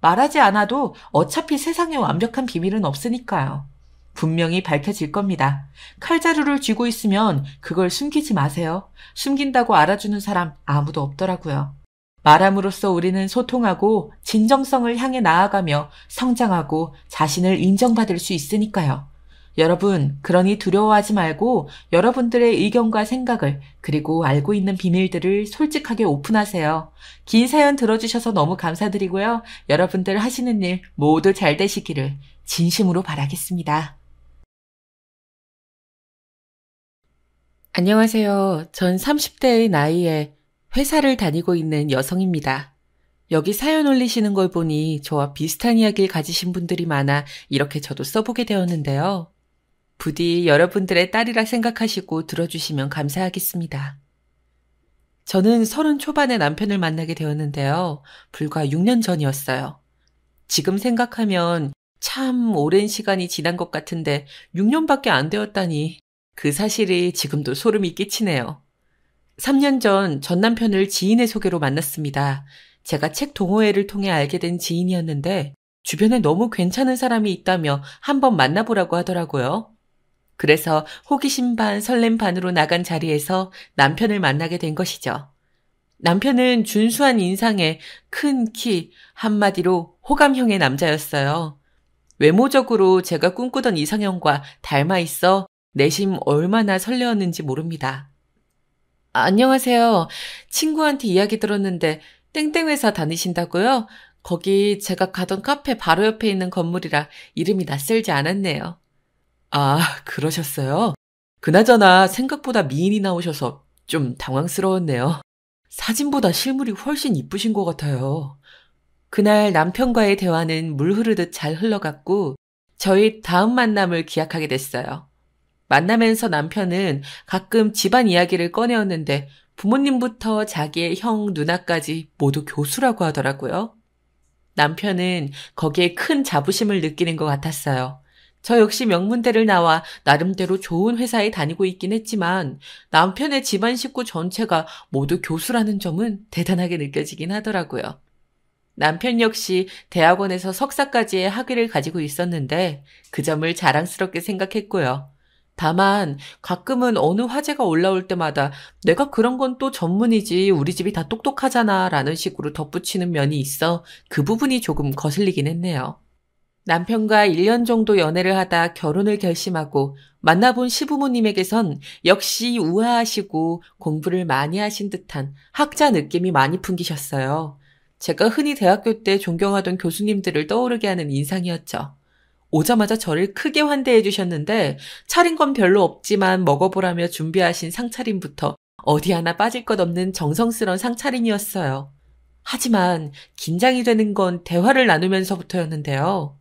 말하지 않아도 어차피 세상에 완벽한 비밀은 없으니까요. 분명히 밝혀질 겁니다. 칼자루를 쥐고 있으면 그걸 숨기지 마세요. 숨긴다고 알아주는 사람 아무도 없더라고요. 말함으로써 우리는 소통하고 진정성을 향해 나아가며 성장하고 자신을 인정받을 수 있으니까요. 여러분, 그러니 두려워하지 말고 여러분들의 의견과 생각을 그리고 알고 있는 비밀들을 솔직하게 오픈하세요. 긴 사연 들어주셔서 너무 감사드리고요. 여러분들 하시는 일 모두 잘 되시기를 진심으로 바라겠습니다. 안녕하세요. 전 30대의 나이에 회사를 다니고 있는 여성입니다. 여기 사연 올리시는 걸 보니 저와 비슷한 이야기를 가지신 분들이 많아 이렇게 저도 써보게 되었는데요. 부디 여러분들의 딸이라 생각하시고 들어주시면 감사하겠습니다. 저는 30 초반에 남편을 만나게 되었는데요. 불과 6년 전이었어요. 지금 생각하면 참 오랜 시간이 지난 것 같은데 6년밖에 안 되었다니 그 사실이 지금도 소름이 끼치네요. 3년 전 남편을 지인의 소개로 만났습니다. 제가 책 동호회를 통해 알게 된 지인이었는데 주변에 너무 괜찮은 사람이 있다며 한번 만나보라고 하더라고요. 그래서 호기심 반 설렘 반으로 나간 자리에서 남편을 만나게 된 것이죠. 남편은 준수한 인상에 큰 키, 한마디로 호감형의 남자였어요. 외모적으로 제가 꿈꾸던 이상형과 닮아 있어 내심 얼마나 설레었는지 모릅니다. 안녕하세요. 친구한테 이야기 들었는데 땡땡 회사 다니신다고요? 거기 제가 가던 카페 바로 옆에 있는 건물이라 이름이 낯설지 않았네요. 아, 그러셨어요? 그나저나 생각보다 미인이 나오셔서 좀 당황스러웠네요. 사진보다 실물이 훨씬 이쁘신 것 같아요. 그날 남편과의 대화는 물 흐르듯 잘 흘러갔고 저희 다음 만남을 기약하게 됐어요. 만나면서 남편은 가끔 집안 이야기를 꺼내었는데 부모님부터 자기의 형, 누나까지 모두 교수라고 하더라고요. 남편은 거기에 큰 자부심을 느끼는 것 같았어요. 저 역시 명문대를 나와 나름대로 좋은 회사에 다니고 있긴 했지만 남편의 집안 식구 전체가 모두 교수라는 점은 대단하게 느껴지긴 하더라고요. 남편 역시 대학원에서 석사까지의 학위를 가지고 있었는데 그 점을 자랑스럽게 생각했고요. 다만 가끔은 어느 화제가 올라올 때마다 내가 그런 건 또 전문이지 우리 집이 다 똑똑하잖아 라는 식으로 덧붙이는 면이 있어 그 부분이 조금 거슬리긴 했네요. 남편과 1년 정도 연애를 하다 결혼을 결심하고 만나본 시부모님에게선 역시 우아하시고 공부를 많이 하신 듯한 학자 느낌이 많이 풍기셨어요. 제가 흔히 대학교 때 존경하던 교수님들을 떠오르게 하는 인상이었죠. 오자마자 저를 크게 환대해 주셨는데 차린 건 별로 없지만 먹어보라며 준비하신 상차림부터 어디 하나 빠질 것 없는 정성스러운 상차림이었어요. 하지만 긴장이 되는 건 대화를 나누면서부터였는데요.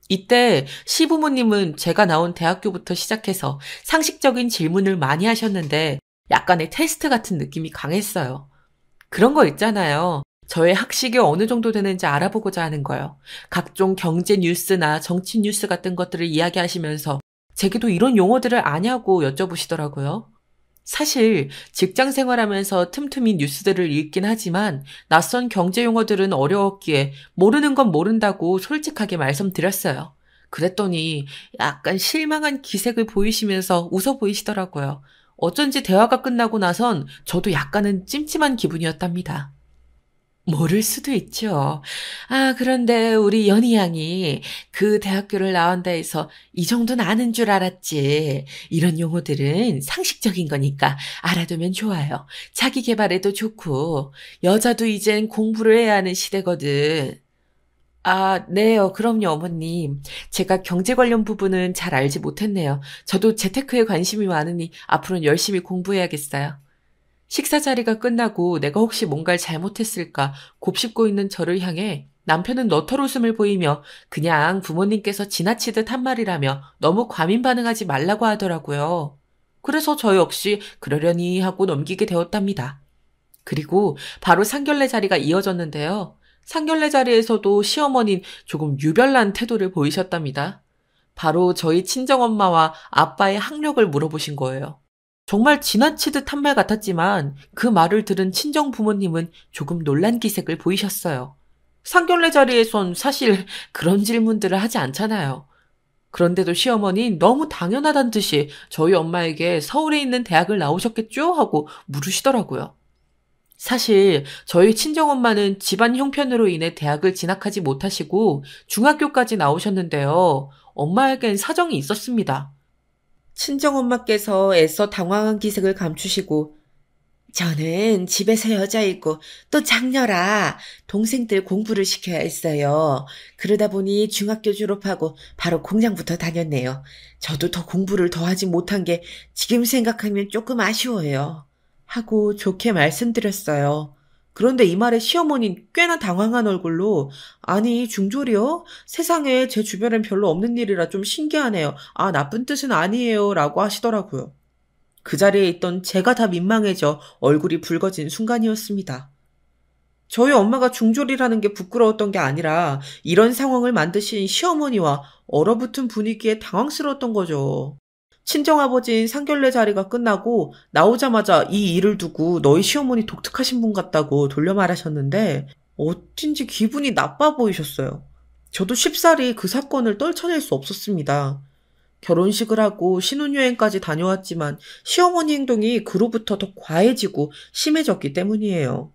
이때 시부모님은 제가 나온 대학교부터 시작해서 상식적인 질문을 많이 하셨는데 약간의 테스트 같은 느낌이 강했어요. 그런 거 있잖아요. 저의 학식이 어느 정도 되는지 알아보고자 하는 거요. 각종 경제 뉴스나 정치 뉴스 같은 것들을 이야기하시면서 제게도 이런 용어들을 아냐고 여쭤보시더라고요. 사실 직장 생활하면서 틈틈이 뉴스들을 읽긴 하지만 낯선 경제 용어들은 어려웠기에 모르는 건 모른다고 솔직하게 말씀드렸어요. 그랬더니 약간 실망한 기색을 보이시면서 웃어 보이시더라고요. 어쩐지 대화가 끝나고 나선 저도 약간은 찜찜한 기분이었답니다. 모를 수도 있죠. 그런데 우리 연희 양이 그 대학교를 나온다 해서 이 정도는 아는 줄 알았지. 이런 용어들은 상식적인 거니까 알아두면 좋아요. 자기 개발에도 좋고, 여자도 이젠 공부를 해야 하는 시대거든. 네요. 그럼요, 어머님. 제가 경제 관련 부분은 잘 알지 못했네요. 저도 재테크에 관심이 많으니 앞으로는 열심히 공부해야겠어요. 식사 자리가 끝나고 내가 혹시 뭔가를 잘못했을까 곱씹고 있는 저를 향해 남편은 너털 웃음을 보이며 그냥 부모님께서 지나치듯 한 말이라며 너무 과민 반응하지 말라고 하더라고요. 그래서 저 역시 그러려니 하고 넘기게 되었답니다. 그리고 바로 상견례 자리가 이어졌는데요. 상견례 자리에서도 시어머니는 조금 유별난 태도를 보이셨답니다. 바로 저희 친정엄마와 아빠의 학력을 물어보신 거예요. 정말 지나치듯 한 말 같았지만 그 말을 들은 친정 부모님은 조금 놀란 기색을 보이셨어요. 상견례 자리에선 사실 그런 질문들을 하지 않잖아요. 그런데도 시어머니는 너무 당연하단 듯이 저희 엄마에게 서울에 있는 대학을 나오셨겠죠? 하고 물으시더라고요. 사실 저희 친정엄마는 집안 형편으로 인해 대학을 진학하지 못하시고 중학교까지 나오셨는데요. 엄마에겐 사정이 있었습니다. 친정엄마께서 애써 당황한 기색을 감추시고 저는 집에서 여자이고 또 장녀라 동생들 공부를 시켜야 했어요. 그러다 보니 중학교 졸업하고 바로 공장부터 다녔네요. 저도 더 공부를 더 하지 못한 게 지금 생각하면 조금 아쉬워요. 하고 좋게 말씀드렸어요. 그런데 이 말에 시어머니는 꽤나 당황한 얼굴로 아니 중졸이요? 세상에 제 주변엔 별로 없는 일이라 좀 신기하네요. 나쁜 뜻은 아니에요 라고 하시더라고요. 그 자리에 있던 제가 다 민망해져 얼굴이 붉어진 순간이었습니다. 저희 엄마가 중졸이라는 게 부끄러웠던 게 아니라 이런 상황을 만드신 시어머니와 얼어붙은 분위기에 당황스러웠던 거죠. 친정아버지인 상견례 자리가 끝나고 나오자마자 이 일을 두고 너희 시어머니 독특하신 분 같다고 돌려 말하셨는데 어쩐지 기분이 나빠 보이셨어요. 저도 쉽사리 그 사건을 떨쳐낼 수 없었습니다. 결혼식을 하고 신혼여행까지 다녀왔지만 시어머니 행동이 그로부터 더 과해지고 심해졌기 때문이에요.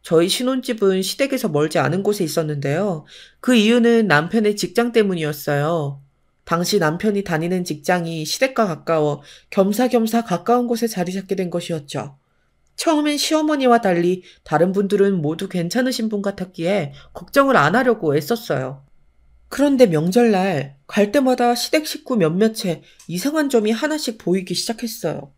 저희 신혼집은 시댁에서 멀지 않은 곳에 있었는데요. 그 이유는 남편의 직장 때문이었어요. 당시 남편이 다니는 직장이 시댁과 가까워 겸사겸사 가까운 곳에 자리 잡게 된 것이었죠. 처음엔 시어머니와 달리 다른 분들은 모두 괜찮으신 분 같았기에 걱정을 안 하려고 애썼어요. 그런데 명절날 갈 때마다 시댁 식구 몇몇에 이상한 점이 하나씩 보이기 시작했어요.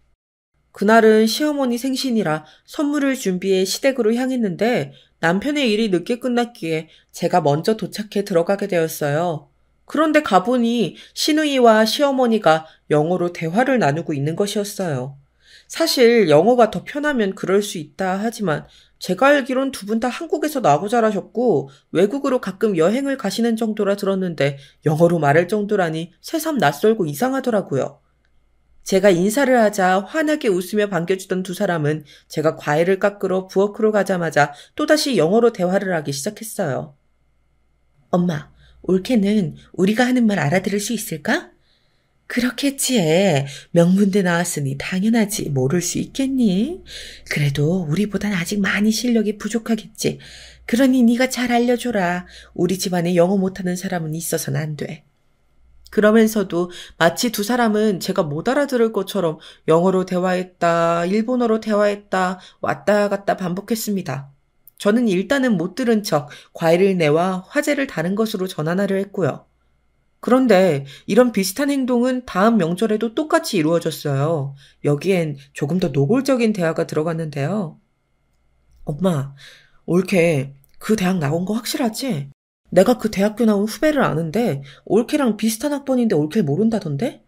그날은 시어머니 생신이라 선물을 준비해 시댁으로 향했는데 남편의 일이 늦게 끝났기에 제가 먼저 도착해 들어가게 되었어요. 그런데 가보니 시누이와 시어머니가 영어로 대화를 나누고 있는 것이었어요. 사실 영어가 더 편하면 그럴 수 있다 하지만 제가 알기론 두 분 다 한국에서 나고 자라셨고 외국으로 가끔 여행을 가시는 정도라 들었는데 영어로 말할 정도라니 새삼 낯설고 이상하더라고요. 제가 인사를 하자 환하게 웃으며 반겨주던 두 사람은 제가 과일을 깎으러 부엌으로 가자마자 또다시 영어로 대화를 하기 시작했어요. 엄마, 올케는 우리가 하는 말 알아들을 수 있을까? 그렇겠지. 명문대 나왔으니 당연하지. 모를 수 있겠니? 그래도 우리보단 아직 많이 실력이 부족하겠지. 그러니 네가 잘 알려줘라. 우리 집안에 영어 못하는 사람은 있어서는 안 돼. 그러면서도 마치 두 사람은 제가 못 알아들을 것처럼 영어로 대화했다, 일본어로 대화했다, 왔다 갔다 반복했습니다. 저는 일단은 못 들은 척 과일을 내와 화제를 다른 것으로 전환하려 했고요. 그런데 이런 비슷한 행동은 다음 명절에도 똑같이 이루어졌어요. 여기엔 조금 더 노골적인 대화가 들어갔는데요. 엄마, 올케 그 대학 나온 거 확실하지? 내가 그 대학교 나온 후배를 아는데 올케랑 비슷한 학번인데 올케 모른다던데?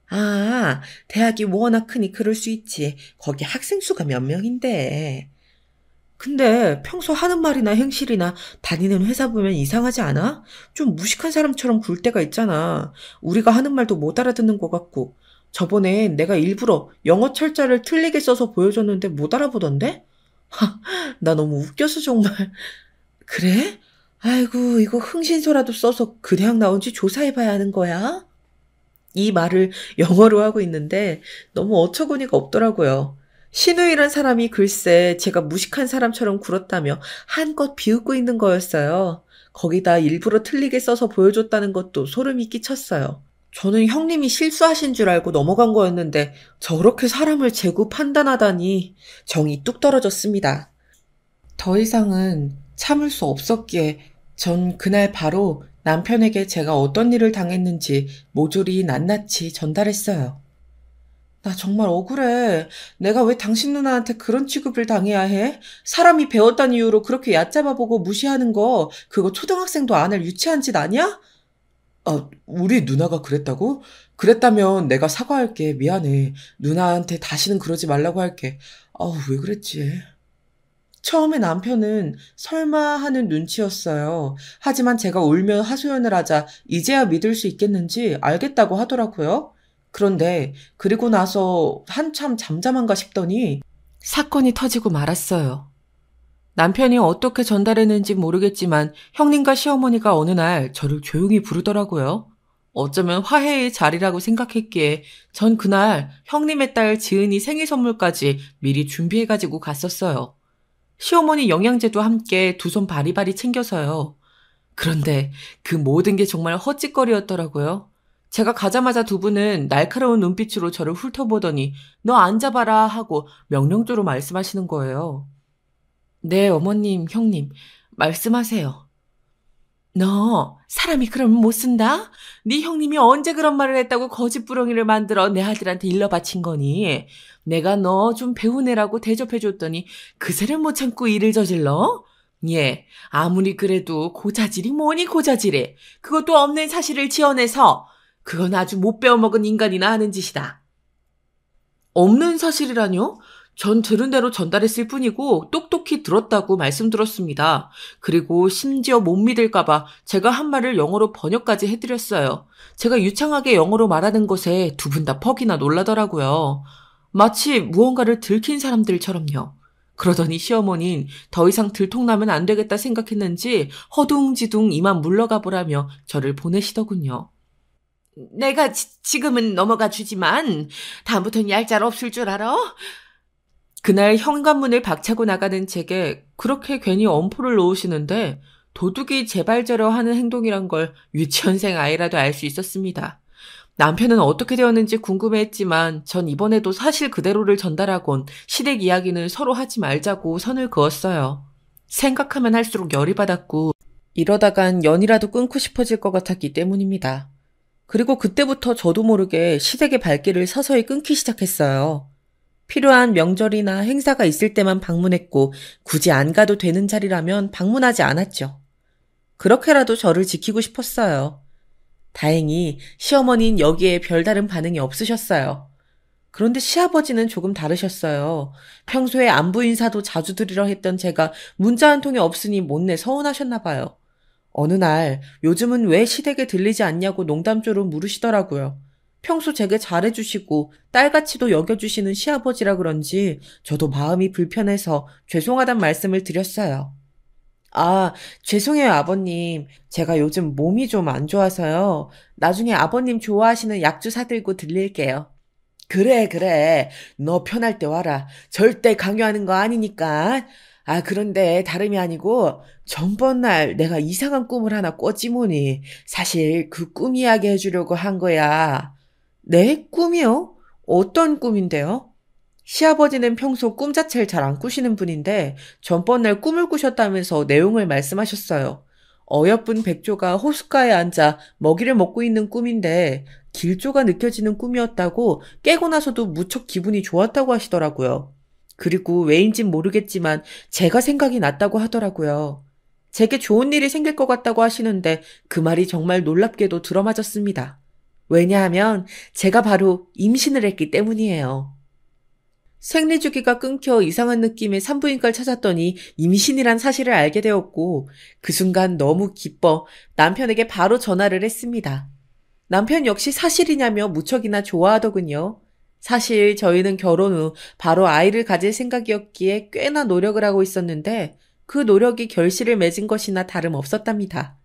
아, 대학이 워낙 크니 그럴 수 있지. 거기 학생 수가 몇 명인데. 근데 평소 하는 말이나 행실이나 다니는 회사 보면 이상하지 않아? 좀 무식한 사람처럼 굴 때가 있잖아. 우리가 하는 말도 못 알아듣는 것 같고. 저번에 내가 일부러 영어 철자를 틀리게 써서 보여줬는데 못 알아보던데? 나 너무 웃겨서 정말. 그래? 아이고, 이거 흥신소라도 써서 그 대학 나온지 조사해봐야 하는 거야? 이 말을 영어로 하고 있는데 너무 어처구니가 없더라고요. 신우이란 사람이 글쎄 제가 무식한 사람처럼 굴었다며 한껏 비웃고 있는 거였어요. 거기다 일부러 틀리게 써서 보여줬다는 것도 소름이 끼쳤어요. 저는 형님이 실수하신 줄 알고 넘어간 거였는데 저렇게 사람을 재고 판단하다니 정이 뚝 떨어졌습니다. 더 이상은 참을 수 없었기에 전 그날 바로 남편에게 제가 어떤 일을 당했는지 모조리 낱낱이 전달했어요. 나 정말 억울해. 내가 왜 당신 누나한테 그런 취급을 당해야 해? 사람이 배웠다는 이유로 그렇게 얕잡아보고 무시하는 거, 그거 초등학생도 안 할 유치한 짓 아니야? 우리 누나가 그랬다고? 그랬다면 내가 사과할게. 미안해. 누나한테 다시는 그러지 말라고 할게. 왜 그랬지? 처음에 남편은 설마 하는 눈치였어요. 하지만 제가 울며 하소연을 하자 이제야 믿을 수 있겠는지 알겠다고 하더라고요. 그런데 그리고 나서 한참 잠잠한가 싶더니 사건이 터지고 말았어요. 남편이 어떻게 전달했는지 모르겠지만 형님과 시어머니가 어느 날 저를 조용히 부르더라고요. 어쩌면 화해의 자리라고 생각했기에 전 그날 형님의 딸 지은이 생일 선물까지 미리 준비해가지고 갔었어요. 시어머니 영양제도 함께 두 손 바리바리 챙겨서요. 그런데 그 모든 게 정말 헛짓거리였더라고요. 제가 가자마자 두 분은 날카로운 눈빛으로 저를 훑어보더니 너 앉아봐라 하고 명령조로 말씀하시는 거예요. 네, 어머님, 형님, 말씀하세요. 너 사람이 그러면 못 쓴다? 네 형님이 언제 그런 말을 했다고 거짓부렁이를 만들어 내 아들한테 일러 바친 거니? 내가 너 좀 배우내라고 대접해줬더니 그새를 못 참고 일을 저질러? 예, 아무리 그래도 고자질이 뭐니 고자질해. 그것도 없는 사실을 지어내서 그건 아주 못 배워먹은 인간이나 하는 짓이다. 없는 사실이라뇨? 전 들은 대로 전달했을 뿐이고 똑똑히 들었다고 말씀드렸습니다. 그리고 심지어 못 믿을까봐 제가 한 말을 영어로 번역까지 해드렸어요. 제가 유창하게 영어로 말하는 것에 두 분 다 퍽이나 놀라더라고요. 마치 무언가를 들킨 사람들처럼요. 그러더니 시어머니는 더 이상 들통나면 안 되겠다 생각했는지 허둥지둥 이만 물러가 보라며 저를 보내시더군요. 내가 지금은 넘어가 주지만 다음부터는 얄짤 없을 줄 알아? 그날 현관문을 박차고 나가는 제게 그렇게 괜히 엄포를 놓으시는데 도둑이 재발저러 하는 행동이란 걸 유치원생 아이라도 알 수 있었습니다. 남편은 어떻게 되었는지 궁금해했지만 전 이번에도 사실 그대로를 전달하곤 시댁 이야기는 서로 하지 말자고 선을 그었어요. 생각하면 할수록 열이 받았고 이러다간 연이라도 끊고 싶어질 것 같았기 때문입니다. 그리고 그때부터 저도 모르게 시댁의 발길을 서서히 끊기 시작했어요. 필요한 명절이나 행사가 있을 때만 방문했고 굳이 안 가도 되는 자리라면 방문하지 않았죠. 그렇게라도 저를 지키고 싶었어요. 다행히 시어머니는 여기에 별다른 반응이 없으셨어요. 그런데 시아버지는 조금 다르셨어요. 평소에 안부 인사도 자주 드리려 했던 제가 문자 한 통이 없으니 못내 서운하셨나 봐요. 어느 날 요즘은 왜 시댁에 들리지 않냐고 농담조로 물으시더라고요. 평소 제게 잘해주시고 딸같이도 여겨주시는 시아버지라 그런지 저도 마음이 불편해서 죄송하단 말씀을 드렸어요. 죄송해요 아버님. 제가 요즘 몸이 좀 안 좋아서요. 나중에 아버님 좋아하시는 약주 사들고 들릴게요. 그래. 너 편할 때 와라. 절대 강요하는 거 아니니까. 그런데 다름이 아니고 전번 날 내가 이상한 꿈을 하나 꿨지 뭐니. 사실 그 꿈 이야기 해주려고 한 거야. 네? 꿈이요? 어떤 꿈인데요? 시아버지는 평소 꿈 자체를 잘 안 꾸시는 분인데 전번 날 꿈을 꾸셨다면서 내용을 말씀하셨어요. 어여쁜 백조가 호숫가에 앉아 먹이를 먹고 있는 꿈인데 길조가 느껴지는 꿈이었다고 깨고 나서도 무척 기분이 좋았다고 하시더라고요. 그리고 왜인진 모르겠지만 제가 생각이 났다고 하더라고요. 제게 좋은 일이 생길 것 같다고 하시는데 그 말이 정말 놀랍게도 들어맞았습니다. 왜냐하면 제가 바로 임신을 했기 때문이에요. 생리주기가 끊겨 이상한 느낌의 산부인과를 찾았더니 임신이란 사실을 알게 되었고 그 순간 너무 기뻐 남편에게 바로 전화를 했습니다. 남편 역시 사실이냐며 무척이나 좋아하더군요. 사실 저희는 결혼 후 바로 아이를 가질 생각이었기에 꽤나 노력을 하고 있었는데 그 노력이 결실을 맺은 것이나 다름없었답니다.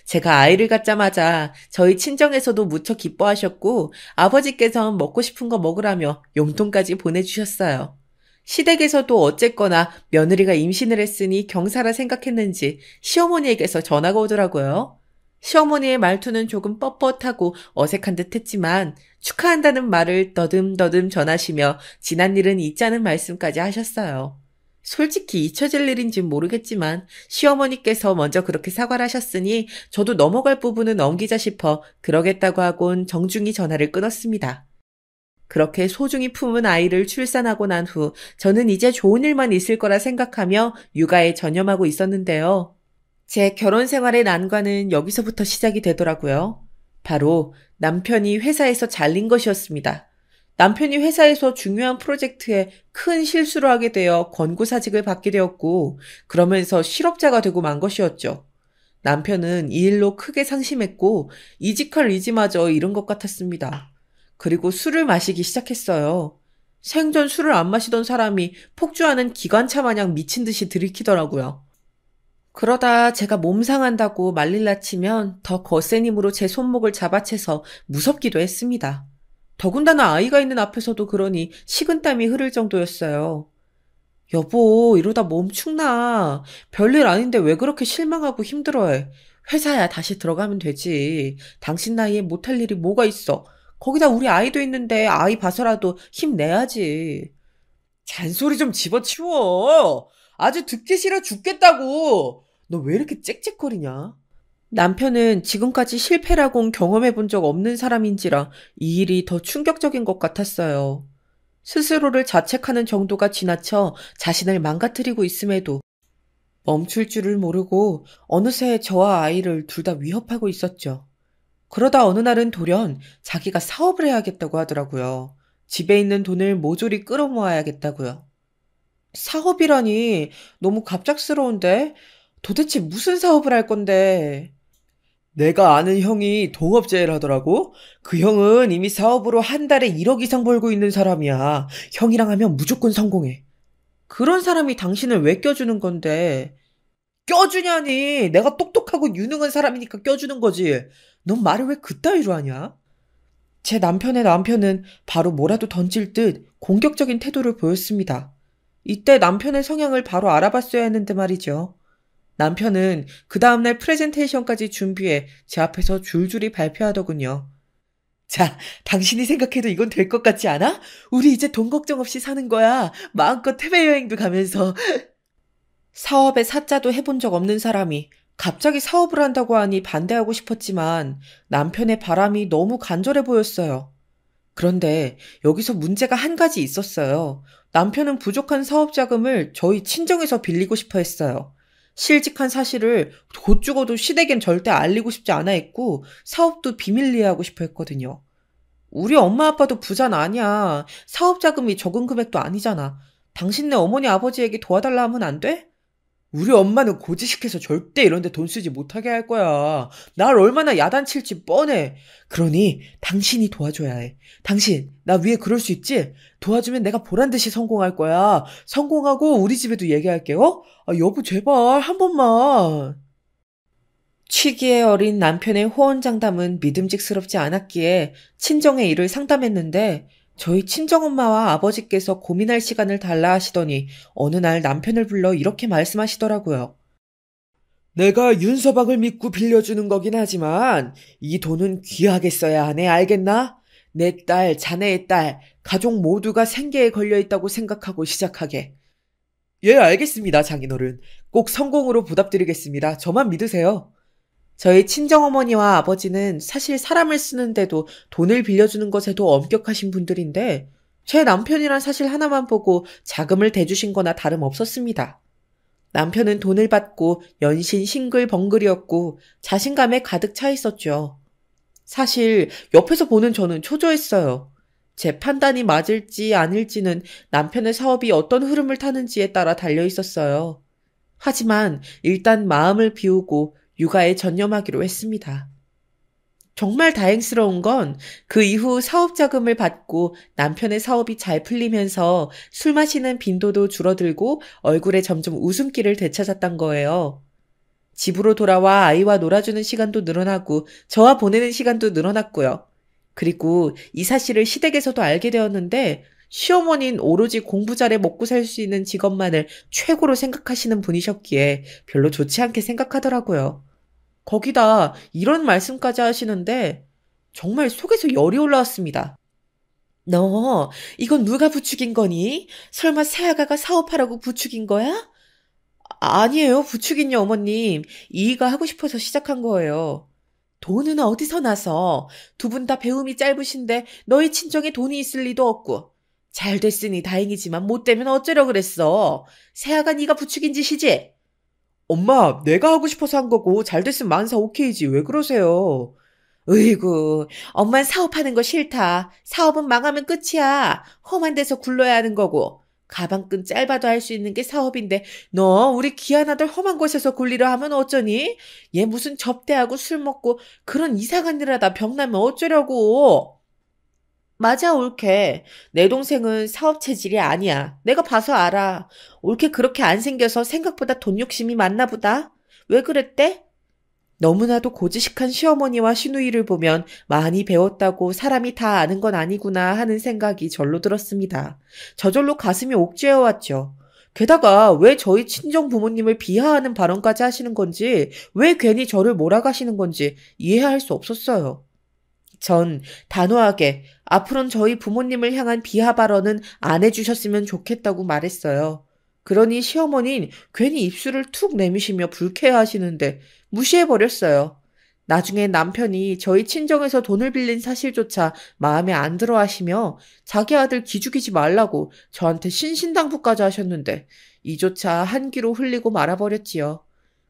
제가 아이를 갖자마자 저희 친정에서도 무척 기뻐하셨고 아버지께서는 먹고 싶은 거 먹으라며 용돈까지 보내주셨어요. 시댁에서도 어쨌거나 며느리가 임신을 했으니 경사라 생각했는지 시어머니에게서 전화가 오더라고요. 시어머니의 말투는 조금 뻣뻣하고 어색한 듯 했지만 축하한다는 말을 더듬더듬 전하시며 지난 일은 잊자는 말씀까지 하셨어요. 솔직히 잊혀질 일인진 모르겠지만 시어머니께서 먼저 그렇게 사과를 하셨으니 저도 넘어갈 부분은 넘기자 싶어 그러겠다고 하곤 정중히 전화를 끊었습니다. 그렇게 소중히 품은 아이를 출산하고 난 후 저는 이제 좋은 일만 있을 거라 생각하며 육아에 전념하고 있었는데요. 제 결혼 생활의 난관은 여기서부터 시작이 되더라고요. 바로 남편이 회사에서 잘린 것이었습니다. 남편이 회사에서 중요한 프로젝트에 큰 실수를 하게 되어 권고사직을 받게 되었고 그러면서 실업자가 되고 만 것이었죠. 남편은 이 일로 크게 상심했고 이직할 의지마저 잃은 것 같았습니다. 그리고 술을 마시기 시작했어요. 생전 술을 안 마시던 사람이 폭주하는 기관차 마냥 미친 듯이 들이키더라고요. 그러다 제가 몸 상한다고 말릴라 치면 더 거센 힘으로 제 손목을 잡아채서 무섭기도 했습니다. 더군다나 아이가 있는 앞에서도 그러니 식은땀이 흐를 정도였어요. 여보, 이러다 몸 축나. 별일 아닌데 왜 그렇게 실망하고 힘들어해. 회사야 다시 들어가면 되지. 당신 나이에 못할 일이 뭐가 있어. 거기다 우리 아이도 있는데 아이 봐서라도 힘내야지. 잔소리 좀 집어치워. 아주 듣기 싫어 죽겠다고. 너 왜 이렇게 짹짹거리냐? 남편은 지금까지 실패라곤 경험해 본 적 없는 사람인지라 이 일이 더 충격적인 것 같았어요. 스스로를 자책하는 정도가 지나쳐 자신을 망가뜨리고 있음에도 멈출 줄을 모르고 어느새 저와 아이를 둘 다 위협하고 있었죠. 그러다 어느 날은 돌연 자기가 사업을 해야겠다고 하더라고요. 집에 있는 돈을 모조리 끌어모아야겠다고요. 사업이라니 너무 갑작스러운데? 도대체 무슨 사업을 할 건데? 내가 아는 형이 동업자를 하더라고? 그 형은 이미 사업으로 한 달에 1억 이상 벌고 있는 사람이야. 형이랑 하면 무조건 성공해. 그런 사람이 당신을 왜 껴주는 건데? 껴주냐니! 내가 똑똑하고 유능한 사람이니까 껴주는 거지. 넌 말을 왜 그따위로 하냐? 제 남편은 바로 뭐라도 던질 듯 공격적인 태도를 보였습니다. 이때 남편의 성향을 바로 알아봤어야 했는데 말이죠. 남편은 그 다음날 프레젠테이션까지 준비해 제 앞에서 줄줄이 발표하더군요. 자, 당신이 생각해도 이건 될 것 같지 않아? 우리 이제 돈 걱정 없이 사는 거야. 마음껏 해외여행도 가면서. 사업에 사자도 해본 적 없는 사람이 갑자기 사업을 한다고 하니 반대하고 싶었지만 남편의 바람이 너무 간절해 보였어요. 그런데 여기서 문제가 한 가지 있었어요. 남편은 부족한 사업 자금을 저희 친정에서 빌리고 싶어 했어요. 실직한 사실을 곧 죽어도 시댁엔 절대 알리고 싶지 않아 했고 사업도 비밀리에 하고 싶어 했거든요. 우리 엄마 아빠도 부자는 아니야. 사업 자금이 적은 금액도 아니잖아. 당신네 어머니 아버지에게 도와달라 하면 안 돼? 우리 엄마는 고지식해서 절대 이런 데 돈 쓰지 못하게 할 거야. 날 얼마나 야단칠지 뻔해. 그러니 당신이 도와줘야 해. 당신, 나 위에 그럴 수 있지? 도와주면 내가 보란듯이 성공할 거야. 성공하고 우리 집에도 얘기할게요. 아, 여보 제발 한 번만. 취기에 어린 남편의 호언장담은 믿음직스럽지 않았기에 친정의 일을 상담했는데 저희 친정엄마와 아버지께서 고민할 시간을 달라 하시더니 어느 날 남편을 불러 이렇게 말씀하시더라고요. 내가 윤서방을 믿고 빌려주는 거긴 하지만 이 돈은 귀하게 써야 하네, 알겠나? 내 딸, 자네의 딸, 가족 모두가 생계에 걸려있다고 생각하고 시작하게. 예, 알겠습니다, 장인어른. 꼭 성공으로 보답드리겠습니다. 저만 믿으세요. 저희 친정어머니와 아버지는 사실 사람을 쓰는데도 돈을 빌려주는 것에도 엄격하신 분들인데 제 남편이란 사실 하나만 보고 자금을 대주신 거나 다름없었습니다. 남편은 돈을 받고 연신 싱글벙글이었고 자신감에 가득 차 있었죠. 사실 옆에서 보는 저는 초조했어요. 제 판단이 맞을지 아닐지는 남편의 사업이 어떤 흐름을 타는지에 따라 달려 있었어요. 하지만 일단 마음을 비우고 육아에 전념하기로 했습니다. 정말 다행스러운 건 그 이후 사업 자금을 받고 남편의 사업이 잘 풀리면서 술 마시는 빈도도 줄어들고 얼굴에 점점 웃음기를 되찾았던 거예요. 집으로 돌아와 아이와 놀아주는 시간도 늘어나고 저와 보내는 시간도 늘어났고요. 그리고 이 사실을 시댁에서도 알게 되었는데 시어머니는 오로지 공부 잘해 먹고 살 수 있는 직업만을 최고로 생각하시는 분이셨기에 별로 좋지 않게 생각하더라고요. 거기다 이런 말씀까지 하시는데 정말 속에서 열이 올라왔습니다. 너 이건 누가 부추긴 거니? 설마 새아가가 사업하라고 부추긴 거야? 아니에요. 부추긴요, 어머님. 이의가 하고 싶어서 시작한 거예요. 돈은 어디서 나서? 두 분 다 배움이 짧으신데 너희 친정에 돈이 있을 리도 없고. 잘 됐으니 다행이지만 못 되면 어쩌려 그랬어. 새아가 네가 부추긴 짓이지? 엄마, 내가 하고 싶어서 한 거고 잘 됐으면 만사 오케이지. 왜 그러세요? 으이구, 엄만 사업하는 거 싫다. 사업은 망하면 끝이야. 험한 데서 굴러야 하는 거고. 가방끈 짧아도 할 수 있는 게 사업인데 너 우리 귀한 아들 험한 곳에서 굴리려 하면 어쩌니? 얘 무슨 접대하고 술 먹고 그런 이상한 일 하다 병나면 어쩌려고. 맞아, 옳게. 내 동생은 사업 체질이 아니야. 내가 봐서 알아. 옳게 그렇게 안 생겨서 생각보다 돈 욕심이 많나 보다. 왜 그랬대? 너무나도 고지식한 시어머니와 시누이를 보면 많이 배웠다고 사람이 다 아는 건 아니구나 하는 생각이 절로 들었습니다. 저절로 가슴이 옥죄어왔죠. 게다가 왜 저희 친정 부모님을 비하하는 발언까지 하시는 건지, 왜 괜히 저를 몰아가시는 건지 이해할 수 없었어요. 전 단호하게 앞으로는 저희 부모님을 향한 비하 발언은 안 해주셨으면 좋겠다고 말했어요. 그러니 시어머니는 괜히 입술을 툭 내미시며 불쾌해하시는데 무시해버렸어요. 나중에 남편이 저희 친정에서 돈을 빌린 사실조차 마음에 안 들어 하시며 자기 아들 기죽이지 말라고 저한테 신신당부까지 하셨는데 이조차 한 귀로 흘리고 말아버렸지요.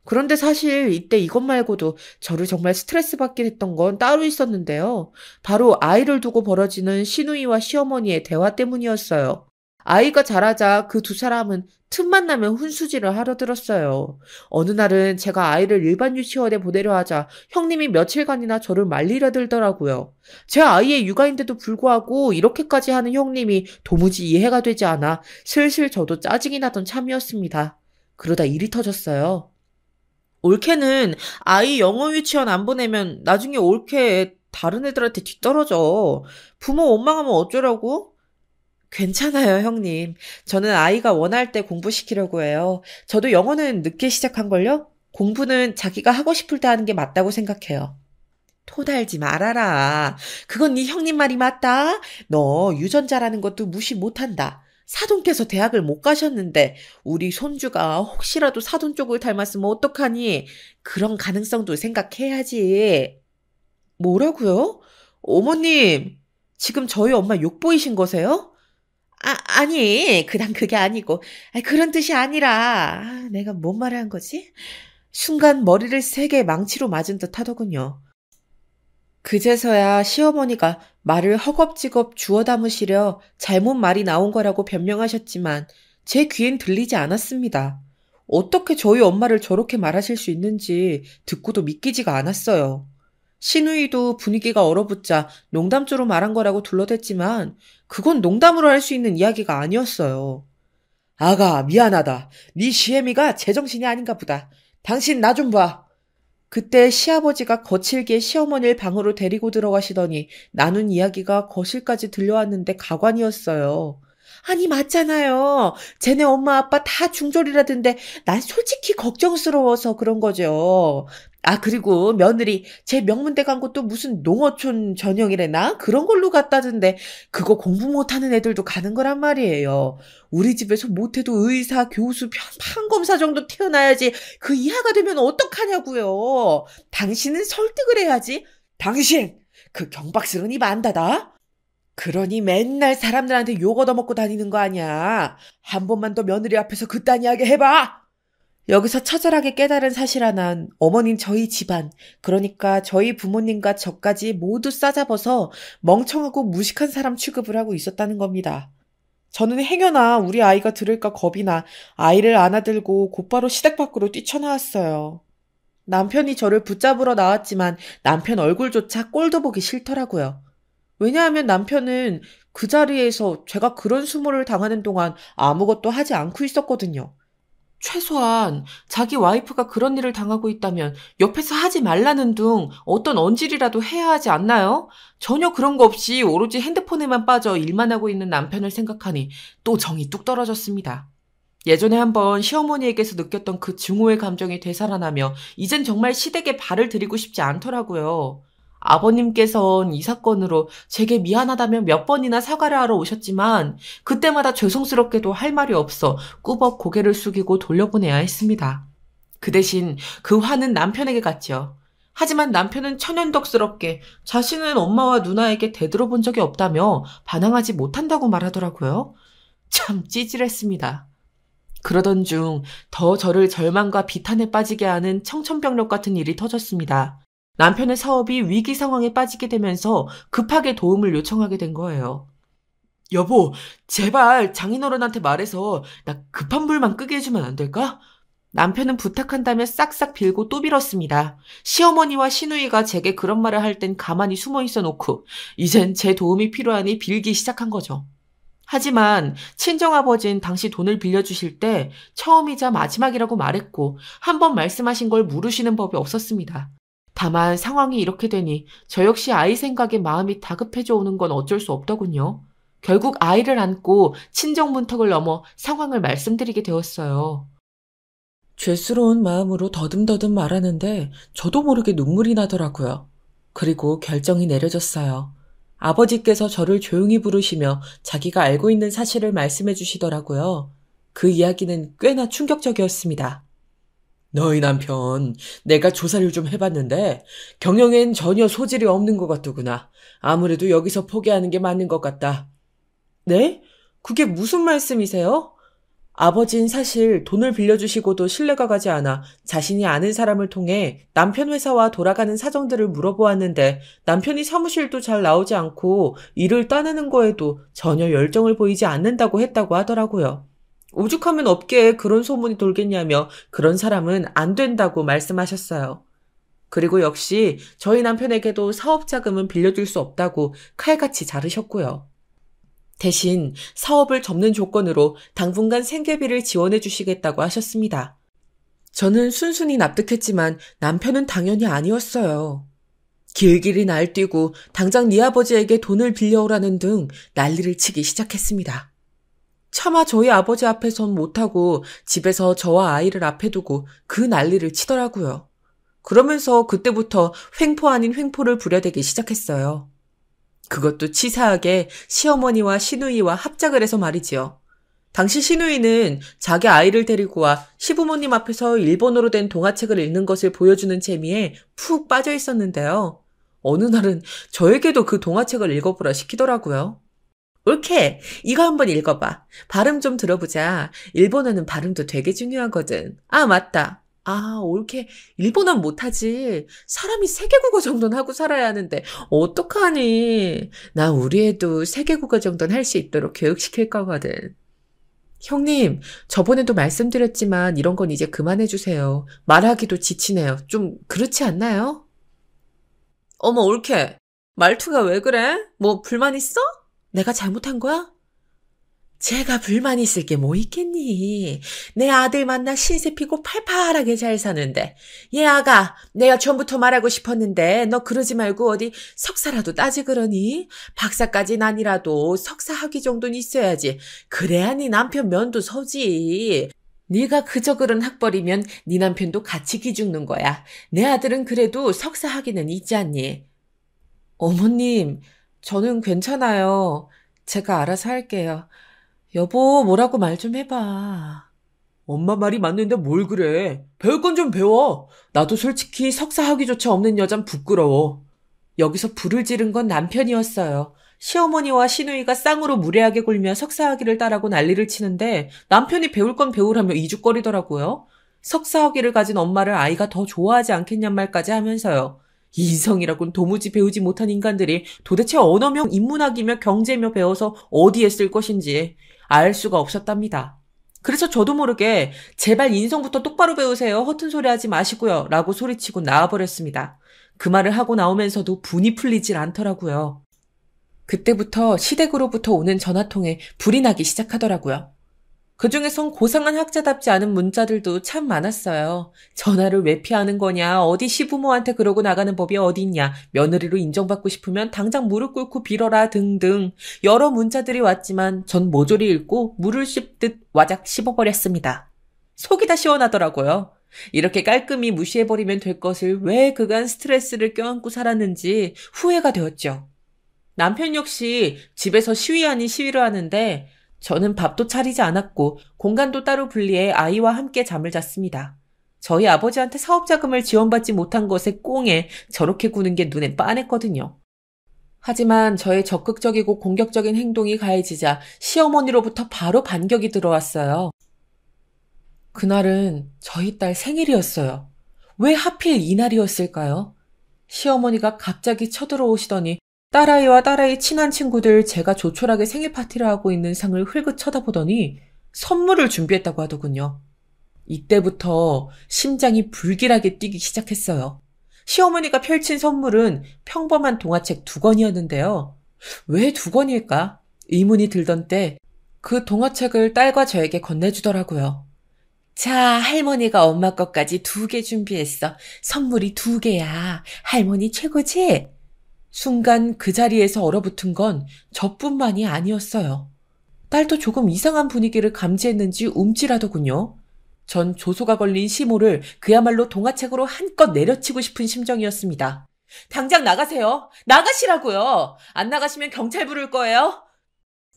그런데 사실 이때 이것 말고도 저를 정말 스트레스 받게 했던 건 따로 있었는데요. 바로 아이를 두고 벌어지는 시누이와 시어머니의 대화 때문이었어요. 아이가 자라자 그 두 사람은 틈만 나면 훈수질을 하려 들었어요. 어느 날은 제가 아이를 일반 유치원에 보내려 하자 형님이 며칠간이나 저를 말리려 들더라고요. 제 아이의 육아인데도 불구하고 이렇게까지 하는 형님이 도무지 이해가 되지 않아 슬슬 저도 짜증이 나던 참이었습니다. 그러다 일이 터졌어요. 올케는 아이 영어 유치원 안 보내면 나중에 올케 다른 애들한테 뒤떨어져. 부모 원망하면 어쩌라고? 괜찮아요, 형님. 저는 아이가 원할 때 공부시키려고 해요. 저도 영어는 늦게 시작한걸요? 공부는 자기가 하고 싶을 때 하는 게 맞다고 생각해요. 토달지 말아라. 그건 네 형님 말이 맞다. 너 유전자라는 것도 무시 못한다. 사돈께서 대학을 못 가셨는데 우리 손주가 혹시라도 사돈 쪽을 닮았으면 어떡하니? 그런 가능성도 생각해야지. 뭐라고요? 어머님, 지금 저희 엄마 욕보이신 거세요? 아니, 그냥 그게 아니고. 그런 뜻이 아니라. 내가 뭔 말을 한 거지? 순간 머리를 세게 망치로 맞은 듯 하더군요. 그제서야 시어머니가 말을 허겁지겁 주워 담으시려 잘못 말이 나온 거라고 변명하셨지만 제 귀엔 들리지 않았습니다. 어떻게 저희 엄마를 저렇게 말하실 수 있는지 듣고도 믿기지가 않았어요. 시누이도 분위기가 얼어붙자 농담조로 말한 거라고 둘러댔지만 그건 농담으로 할 수 있는 이야기가 아니었어요. 아가, 미안하다. 네 시애미가 제정신이 아닌가 보다. 당신 나 좀 봐. 그때 시아버지가 거칠게 시어머니를 방으로 데리고 들어가시더니 나눈 이야기가 거실까지 들려왔는데 가관이었어요. 아니, 맞잖아요. 쟤네 엄마 아빠 다 중졸이라던데 난 솔직히 걱정스러워서 그런 거죠. 그리고 며느리 제 명문대 간 것도 무슨 농어촌 전형이래나? 그런 걸로 갔다던데 그거 공부 못하는 애들도 가는 거란 말이에요. 우리 집에서 못해도 의사, 교수, 판검사 정도 태어나야지 그 이하가 되면 어떡하냐고요. 당신은 설득을 해야지. 당신! 그 경박스러운 입 안다다? 그러니 맨날 사람들한테 욕 얻어먹고 다니는 거 아니야. 한 번만 더 며느리 앞에서 그딴 이야기 해봐. 여기서 처절하게 깨달은 사실 하나는 어머님 저희 집안, 그러니까 저희 부모님과 저까지 모두 싸잡아서 멍청하고 무식한 사람 취급을 하고 있었다는 겁니다. 저는 행여나 우리 아이가 들을까 겁이 나 아이를 안아들고 곧바로 시댁 밖으로 뛰쳐나왔어요. 남편이 저를 붙잡으러 나왔지만 남편 얼굴조차 꼴도 보기 싫더라고요. 왜냐하면 남편은 그 자리에서 제가 그런 수모를 당하는 동안 아무것도 하지 않고 있었거든요. 최소한 자기 와이프가 그런 일을 당하고 있다면 옆에서 하지 말라는 둥 어떤 언질이라도 해야 하지 않나요? 전혀 그런 거 없이 오로지 핸드폰에만 빠져 일만 하고 있는 남편을 생각하니 또 정이 뚝 떨어졌습니다. 예전에 한번 시어머니에게서 느꼈던 그 증오의 감정이 되살아나며 이젠 정말 시댁에 발을 들이고 싶지 않더라고요. 아버님께선 이 사건으로 제게 미안하다며 몇 번이나 사과를 하러 오셨지만 그때마다 죄송스럽게도 할 말이 없어 꾸벅 고개를 숙이고 돌려보내야 했습니다. 그 대신 그 화는 남편에게 갔죠. 하지만 남편은 천연덕스럽게 자신은 엄마와 누나에게 대들어본 적이 없다며 반항하지 못한다고 말하더라고요. 참 찌질했습니다. 그러던 중 더 저를 절망과 비탄에 빠지게 하는 청천벽력 같은 일이 터졌습니다. 남편의 사업이 위기 상황에 빠지게 되면서 급하게 도움을 요청하게 된 거예요. 여보, 제발 장인어른한테 말해서 나 급한 불만 끄게 해주면 안 될까? 남편은 부탁한다며 싹싹 빌고 또 빌었습니다. 시어머니와 시누이가 제게 그런 말을 할 땐 가만히 숨어 있어 놓고 이젠 제 도움이 필요하니 빌기 시작한 거죠. 하지만 친정아버지는 당시 돈을 빌려주실 때 처음이자 마지막이라고 말했고 한 번 말씀하신 걸 물으시는 법이 없었습니다. 다만 상황이 이렇게 되니 저 역시 아이 생각에 마음이 다급해져 오는 건 어쩔 수 없더군요. 결국 아이를 안고 친정 문턱을 넘어 상황을 말씀드리게 되었어요. 죄스러운 마음으로 더듬더듬 말하는데 저도 모르게 눈물이 나더라고요. 그리고 결정이 내려졌어요. 아버지께서 저를 조용히 부르시며 자기가 알고 있는 사실을 말씀해 주시더라고요. 그 이야기는 꽤나 충격적이었습니다. 너희 남편, 내가 조사를 좀 해봤는데 경영엔 전혀 소질이 없는 것 같더구나. 아무래도 여기서 포기하는 게 맞는 것 같다. 네? 그게 무슨 말씀이세요? 아버진 사실 돈을 빌려주시고도 신뢰가 가지 않아 자신이 아는 사람을 통해 남편 회사와 돌아가는 사정들을 물어보았는데 남편이 사무실도 잘 나오지 않고 일을 따내는 거에도 전혀 열정을 보이지 않는다고 했다고 하더라고요. 오죽하면 업계에 그런 소문이 돌겠냐며 그런 사람은 안 된다고 말씀하셨어요. 그리고 역시 저희 남편에게도 사업 자금은 빌려줄 수 없다고 칼같이 자르셨고요. 대신 사업을 접는 조건으로 당분간 생계비를 지원해 주시겠다고 하셨습니다. 저는 순순히 납득했지만 남편은 당연히 아니었어요. 길길이 날뛰고 당장 네 아버지에게 돈을 빌려오라는 등 난리를 치기 시작했습니다. 차마 저희 아버지 앞에선 못하고 집에서 저와 아이를 앞에 두고 그 난리를 치더라고요. 그러면서 그때부터 횡포 아닌 횡포를 부려대기 시작했어요. 그것도 치사하게 시어머니와 시누이와 합작을 해서 말이지요. 당시 시누이는 자기 아이를 데리고 와 시부모님 앞에서 일본어로 된 동화책을 읽는 것을 보여주는 재미에 푹 빠져 있었는데요. 어느 날은 저에게도 그 동화책을 읽어보라 시키더라고요. 옳게, 이거 한번 읽어봐. 발음 좀 들어보자. 일본어는 발음도 되게 중요하거든. 아, 맞다. 아, 옳게. 일본어는 못하지. 사람이 세계국어 정도는 하고 살아야 하는데 어떡하니. 나 우리 애도 세계국어 정도는 할 수 있도록 교육시킬 거거든. 형님, 저번에도 말씀드렸지만 이런 건 이제 그만해주세요. 말하기도 지치네요. 좀 그렇지 않나요? 어머, 옳게. 말투가 왜 그래? 뭐 불만 있어? 내가 잘못한 거야? 제가 불만 있을 게 뭐 있겠니? 내 아들 만나 신세 피고 팔팔하게 잘 사는데. 얘 아가, 내가 처음부터 말하고 싶었는데 너 그러지 말고 어디 석사라도 따지 그러니? 박사까진 아니라도 석사 학위 정도는 있어야지. 그래야 네 남편 면도 서지. 네가 그저 그런 학벌이면 네 남편도 같이 기죽는 거야. 내 아들은 그래도 석사 학위는 있지 않니? 어머님, 저는 괜찮아요. 제가 알아서 할게요. 여보, 뭐라고 말 좀 해봐. 엄마 말이 맞는데 뭘 그래. 배울 건 좀 배워. 나도 솔직히 석사 학위조차 없는 여잔 부끄러워. 여기서 불을 지른 건 남편이었어요. 시어머니와 시누이가 쌍으로 무례하게 굴며 석사 학위를 따라고 난리를 치는데 남편이 배울 건 배우라며 이죽거리더라고요. 석사학위를 가진 엄마를 아이가 더 좋아하지 않겠냔 말까지 하면서요. 이성이라곤 도무지 배우지 못한 인간들이 도대체 언어며 인문학이며 경제며 배워서 어디에 쓸 것인지 알 수가 없었답니다. 그래서 저도 모르게 제발 인성부터 똑바로 배우세요. 허튼 소리 하지 마시고요. 라고 소리치고 나와버렸습니다. 그 말을 하고 나오면서도 분이 풀리질 않더라고요. 그때부터 시댁으로부터 오는 전화통에 불이 나기 시작하더라고요. 그중에선 고상한 학자답지 않은 문자들도 참 많았어요. 전화를 왜 피하는 거냐, 어디 시부모한테 그러고 나가는 법이 어디 있냐, 며느리로 인정받고 싶으면 당장 무릎 꿇고 빌어라 등등 여러 문자들이 왔지만 전 모조리 읽고 물을 씹듯 와작 씹어버렸습니다. 속이 다 시원하더라고요. 이렇게 깔끔히 무시해버리면 될 것을 왜 그간 스트레스를 껴안고 살았는지 후회가 되었죠. 남편 역시 집에서 시위 아닌 시위를 하는데 저는 밥도 차리지 않았고 공간도 따로 분리해 아이와 함께 잠을 잤습니다. 저희 아버지한테 사업자금을 지원받지 못한 것에 꽁에 저렇게 구는 게 눈에 빤했거든요. 하지만 저의 적극적이고 공격적인 행동이 가해지자 시어머니로부터 바로 반격이 들어왔어요. 그날은 저희 딸 생일이었어요. 왜 하필 이날이었을까요? 시어머니가 갑자기 쳐들어오시더니 딸아이와 딸아이 친한 친구들 제가 조촐하게 생일 파티를 하고 있는 상을 흘끗 쳐다보더니 선물을 준비했다고 하더군요. 이때부터 심장이 불길하게 뛰기 시작했어요. 시어머니가 펼친 선물은 평범한 동화책 2권이었는데요. 왜 2권일까? 의문이 들던 때 그 동화책을 딸과 저에게 건네주더라고요. 자, 할머니가 엄마 것까지 2개 준비했어. 선물이 2개야. 할머니 최고지? 순간 그 자리에서 얼어붙은 건 저뿐만이 아니었어요. 딸도 조금 이상한 분위기를 감지했는지 움찔하더군요. 전 조소가 걸린 시모를 그야말로 동화책으로 한껏 내려치고 싶은 심정이었습니다. 당장 나가세요. 나가시라고요. 안 나가시면 경찰 부를 거예요.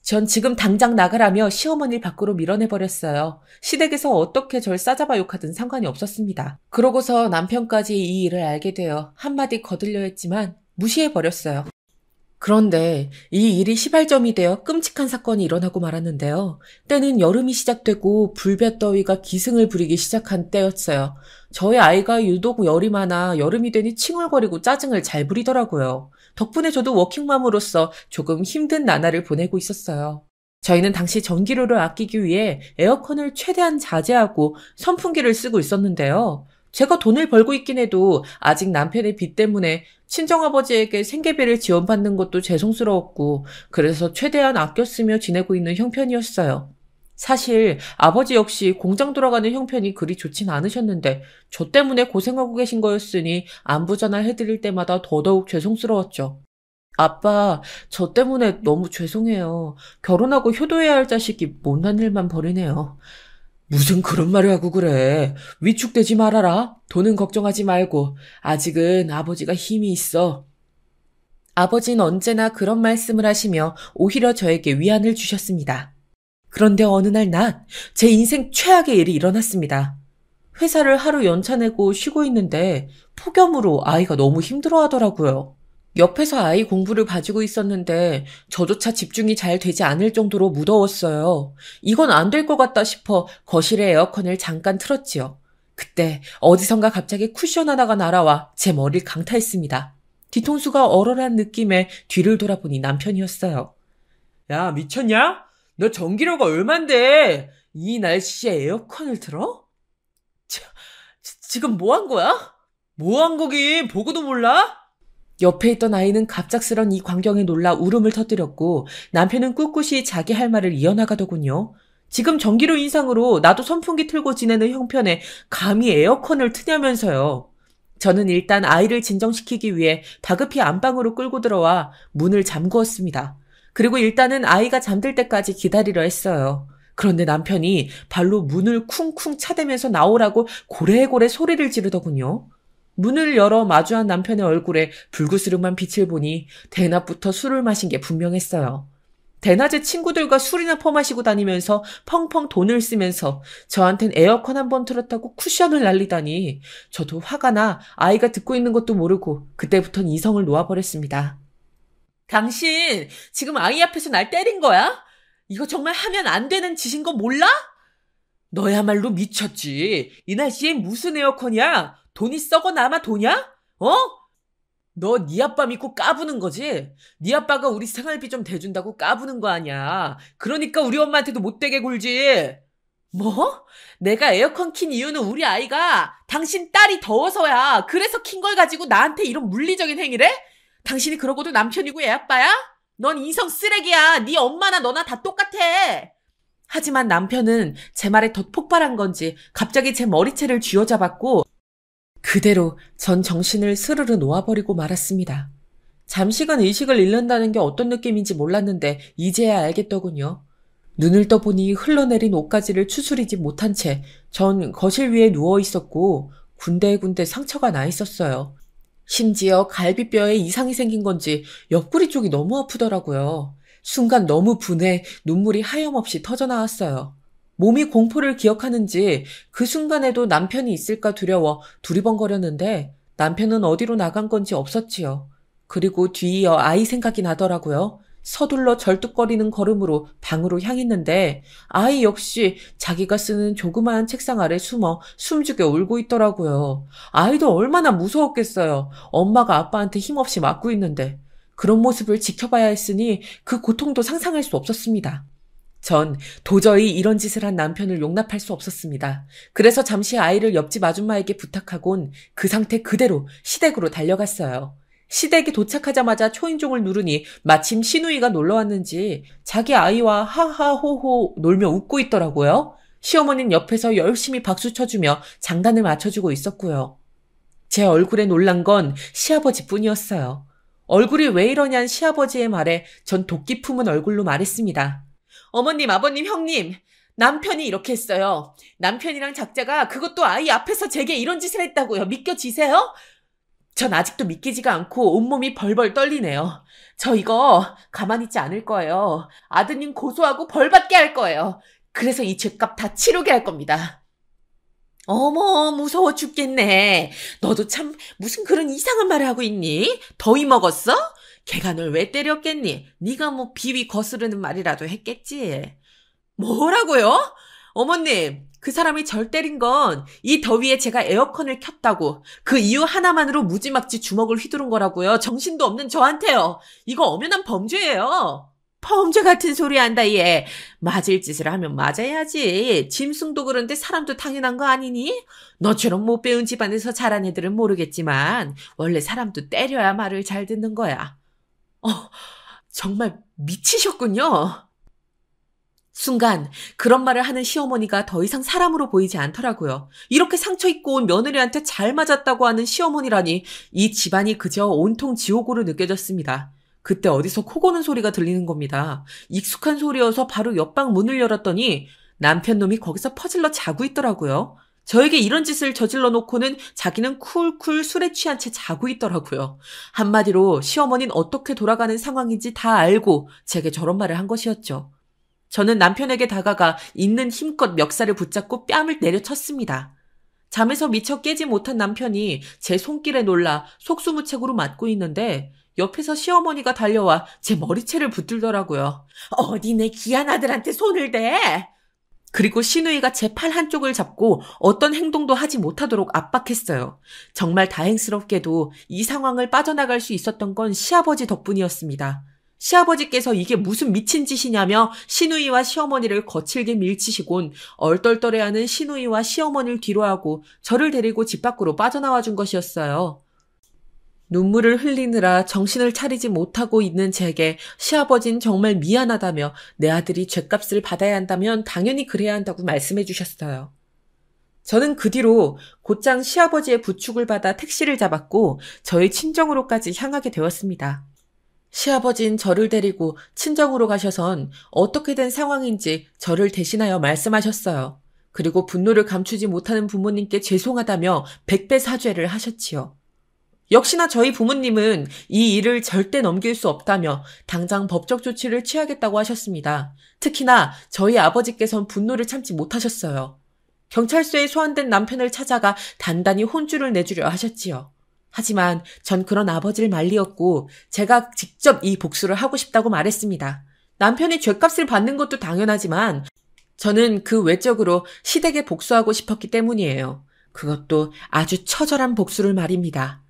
전 지금 당장 나가라며 시어머니를 밖으로 밀어내버렸어요. 시댁에서 어떻게 절 싸잡아 욕하든 상관이 없었습니다. 그러고서 남편까지 이 일을 알게 되어 한마디 거들려 했지만 무시해버렸어요. 그런데 이 일이 시발점이 되어 끔찍한 사건이 일어나고 말았는데요. 때는 여름이 시작되고 불볕더위가 기승을 부리기 시작한 때였어요. 저희 아이가 유독 열이 많아 여름이 되니 칭얼거리고 짜증을 잘 부리더라고요. 덕분에 저도 워킹맘으로서 조금 힘든 나날을 보내고 있었어요. 저희는 당시 전기료를 아끼기 위해 에어컨을 최대한 자제하고 선풍기를 쓰고 있었는데요. 제가 돈을 벌고 있긴 해도 아직 남편의 빚 때문에 친정아버지에게 생계비를 지원받는 것도 죄송스러웠고 그래서 최대한 아껴 쓰며 지내고 있는 형편이었어요. 사실 아버지 역시 공장 돌아가는 형편이 그리 좋진 않으셨는데 저 때문에 고생하고 계신 거였으니 안부 전화해드릴 때마다 더더욱 죄송스러웠죠. 아빠, 저 때문에 너무 죄송해요. 결혼하고 효도해야 할 자식이 못난 일만 벌이네요. 무슨 그런 말을 하고 그래. 위축되지 말아라. 돈은 걱정하지 말고. 아직은 아버지가 힘이 있어. 아버지는 언제나 그런 말씀을 하시며 오히려 저에게 위안을 주셨습니다. 그런데 어느 날 낮, 제 인생 최악의 일이 일어났습니다. 회사를 하루 연차 내고 쉬고 있는데 폭염으로 아이가 너무 힘들어하더라고요. 옆에서 아이 공부를 봐주고 있었는데 저조차 집중이 잘 되지 않을 정도로 무더웠어요. 이건 안 될 것 같다 싶어 거실에 에어컨을 잠깐 틀었지요. 그때 어디선가 갑자기 쿠션 하나가 날아와 제 머리를 강타했습니다. 뒤통수가 얼얼한 느낌에 뒤를 돌아보니 남편이었어요. 야, 미쳤냐? 너 전기료가 얼만데 이 날씨에 에어컨을 틀어? 지금 뭐 한 거야? 뭐 한 거긴 보고도 몰라? 옆에 있던 아이는 갑작스런 이 광경에 놀라 울음을 터뜨렸고 남편은 꿋꿋이 자기 할 말을 이어나가더군요. 지금 전기료 인상으로 나도 선풍기 틀고 지내는 형편에 감히 에어컨을 트냐면서요. 저는 일단 아이를 진정시키기 위해 다급히 안방으로 끌고 들어와 문을 잠그었습니다. 그리고 일단은 아이가 잠들 때까지 기다리려 했어요. 그런데 남편이 발로 문을 쿵쿵 차대면서 나오라고 고래고래 소리를 지르더군요. 문을 열어 마주한 남편의 얼굴에 불그스름한 빛을 보니 대낮부터 술을 마신 게 분명했어요. 대낮에 친구들과 술이나 퍼마시고 다니면서 펑펑 돈을 쓰면서 저한텐 에어컨 한 번 틀었다고 쿠션을 날리다니 저도 화가 나 아이가 듣고 있는 것도 모르고 그때부턴 이성을 놓아버렸습니다. 당신 지금 아이 앞에서 날 때린 거야? 이거 정말 하면 안 되는 짓인 거 몰라? 너야말로 미쳤지. 이 날씨에 무슨 에어컨이야? 돈이 썩어 남아 도냐? 어? 너 네 아빠 믿고 까부는 거지? 네 아빠가 우리 생활비 좀 대준다고 까부는 거 아니야. 그러니까 우리 엄마한테도 못되게 굴지. 뭐? 내가 에어컨 킨 이유는 우리 아이가 당신 딸이 더워서야. 그래서 킨 걸 가지고 나한테 이런 물리적인 행위래? 당신이 그러고도 남편이고 애 아빠야? 넌 이성 쓰레기야. 네 엄마나 너나 다 똑같아. 하지만 남편은 제 말에 더 폭발한 건지 갑자기 제 머리채를 쥐어잡았고 그대로 전 정신을 스르르 놓아버리고 말았습니다. 잠시간 의식을 잃는다는 게 어떤 느낌인지 몰랐는데 이제야 알겠더군요. 눈을 떠보니 흘러내린 옷가지를 추스리지 못한 채 전 거실 위에 누워 있었고 군데군데 상처가 나 있었어요. 심지어 갈비뼈에 이상이 생긴 건지 옆구리 쪽이 너무 아프더라고요. 순간 너무 분해 눈물이 하염없이 터져나왔어요. 몸이 공포를 기억하는지 그 순간에도 남편이 있을까 두려워 두리번거렸는데 남편은 어디로 나간 건지 없었지요. 그리고 뒤이어 아이 생각이 나더라고요. 서둘러 절뚝거리는 걸음으로 방으로 향했는데 아이 역시 자기가 쓰는 조그마한 책상 아래 숨어 숨죽여 울고 있더라고요. 아이도 얼마나 무서웠겠어요. 엄마가 아빠한테 힘없이 맞고 있는데. 그런 모습을 지켜봐야 했으니 그 고통도 상상할 수 없었습니다. 전 도저히 이런 짓을 한 남편을 용납할 수 없었습니다. 그래서 잠시 아이를 옆집 아줌마에게 부탁하곤 그 상태 그대로 시댁으로 달려갔어요. 시댁에 도착하자마자 초인종을 누르니 마침 시누이가 놀러왔는지 자기 아이와 하하호호 놀며 웃고 있더라고요. 시어머니는 옆에서 열심히 박수 쳐주며 장단을 맞춰주고 있었고요. 제 얼굴에 놀란 건 시아버지뿐이었어요. 얼굴이 왜 이러냐는 시아버지의 말에 전 도끼 품은 얼굴로 말했습니다. 어머님, 아버님, 형님, 남편이 이렇게 했어요. 남편이랑 작자가 그것도 아이 앞에서 제게 이런 짓을 했다고요. 믿겨지세요? 전 아직도 믿기지가 않고 온몸이 벌벌 떨리네요. 저 이거 가만히 있지 않을 거예요. 아드님 고소하고 벌 받게 할 거예요. 그래서 이 죗값 다 치르게 할 겁니다. 어머, 무서워 죽겠네. 너도 참 무슨 그런 이상한 말을 하고 있니? 더위 먹었어? 걔가 널 왜 때렸겠니? 네가 뭐 비위 거스르는 말이라도 했겠지. 뭐라고요? 어머님, 그 사람이 절 때린 건 이 더위에 제가 에어컨을 켰다고 그 이유 하나만으로 무지막지 주먹을 휘두른 거라고요. 정신도 없는 저한테요. 이거 엄연한 범죄예요. 범죄 같은 소리 한다 얘. 맞을 짓을 하면 맞아야지. 짐승도 그런데 사람도 당연한 거 아니니? 너처럼 못 배운 집안에서 자란 애들은 모르겠지만 원래 사람도 때려야 말을 잘 듣는 거야. 정말 미치셨군요. 순간 그런 말을 하는 시어머니가 더 이상 사람으로 보이지 않더라고요. 이렇게 상처 입고 온 며느리한테 잘 맞았다고 하는 시어머니라니 이 집안이 그저 온통 지옥으로 느껴졌습니다. 그때 어디서 코 고는 소리가 들리는 겁니다. 익숙한 소리여서 바로 옆방 문을 열었더니 남편 놈이 거기서 퍼질러 자고 있더라고요. 저에게 이런 짓을 저질러 놓고는 자기는 쿨쿨 술에 취한 채 자고 있더라고요. 한마디로 시어머니는 어떻게 돌아가는 상황인지 다 알고 제게 저런 말을 한 것이었죠. 저는 남편에게 다가가 있는 힘껏 멱살을 붙잡고 뺨을 내려쳤습니다. 잠에서 미처 깨지 못한 남편이 제 손길에 놀라 속수무책으로 맞고 있는데 옆에서 시어머니가 달려와 제 머리채를 붙들더라고요. 어디 내 귀한 아들한테 손을 대? 그리고 시누이가 제 팔 한쪽을 잡고 어떤 행동도 하지 못하도록 압박했어요. 정말 다행스럽게도 이 상황을 빠져나갈 수 있었던 건 시아버지 덕분이었습니다. 시아버지께서 이게 무슨 미친 짓이냐며 시누이와 시어머니를 거칠게 밀치시곤 얼떨떨해하는 시누이와 시어머니를 뒤로하고 저를 데리고 집 밖으로 빠져나와 준 것이었어요. 눈물을 흘리느라 정신을 차리지 못하고 있는 제게 시아버지는 정말 미안하다며 내 아들이 죗값을 받아야 한다면 당연히 그래야 한다고 말씀해 주셨어요. 저는 그 뒤로 곧장 시아버지의 부축을 받아 택시를 잡았고 저희 친정으로까지 향하게 되었습니다. 시아버진 저를 데리고 친정으로 가셔선 어떻게 된 상황인지 저를 대신하여 말씀하셨어요. 그리고 분노를 감추지 못하는 부모님께 죄송하다며 100배 사죄를 하셨지요. 역시나 저희 부모님은 이 일을 절대 넘길 수 없다며 당장 법적 조치를 취하겠다고 하셨습니다. 특히나 저희 아버지께선 분노를 참지 못하셨어요. 경찰서에 소환된 남편을 찾아가 단단히 혼주를 내주려 하셨지요. 하지만 전 그런 아버지를 말리었고 제가 직접 이 복수를 하고 싶다고 말했습니다. 남편이 죗값을 받는 것도 당연하지만 저는 그 외적으로 시댁에 복수하고 싶었기 때문이에요. 그것도 아주 처절한 복수를 말입니다.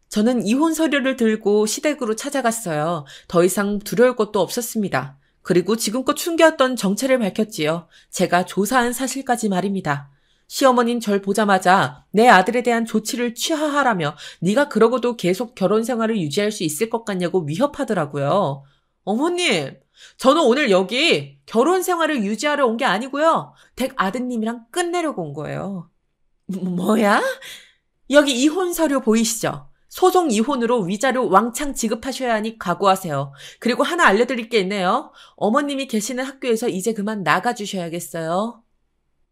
저는 이혼 서류를 들고 시댁으로 찾아갔어요. 더 이상 두려울 것도 없었습니다. 그리고 지금껏 숨겨왔던 정체를 밝혔지요. 제가 조사한 사실까지 말입니다. 시어머니는 절 보자마자 내 아들에 대한 조치를 취하하라며 네가 그러고도 계속 결혼 생활을 유지할 수 있을 것 같냐고 위협하더라고요. 어머님, 저는 오늘 여기 결혼 생활을 유지하러 온 게 아니고요. 댁 아드님이랑 끝내려고 온 거예요. 뭐야? 여기 이혼 서류 보이시죠? 소송 이혼으로 위자료 왕창 지급하셔야 하니 각오하세요. 그리고 하나 알려드릴 게 있네요. 어머님이 계시는 학교에서 이제 그만 나가주셔야겠어요.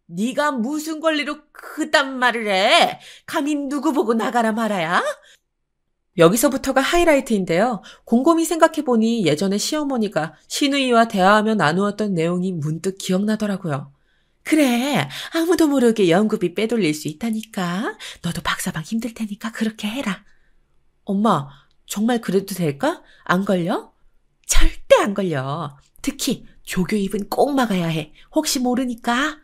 네가 무슨 권리로 그딴 말을 해? 감히 누구 보고 나가라 말아야? 여기서부터가 하이라이트인데요. 곰곰이 생각해보니 예전에 시어머니가 시누이와 대화하며 나누었던 내용이 문득 기억나더라고요. 그래, 아무도 모르게 연구비 빼돌릴 수 있다니까. 너도 박사방 힘들 테니까 그렇게 해라. 엄마, 정말 그래도 될까? 안 걸려? 절대 안 걸려. 특히 조교 입은 꼭 막아야 해. 혹시 모르니까.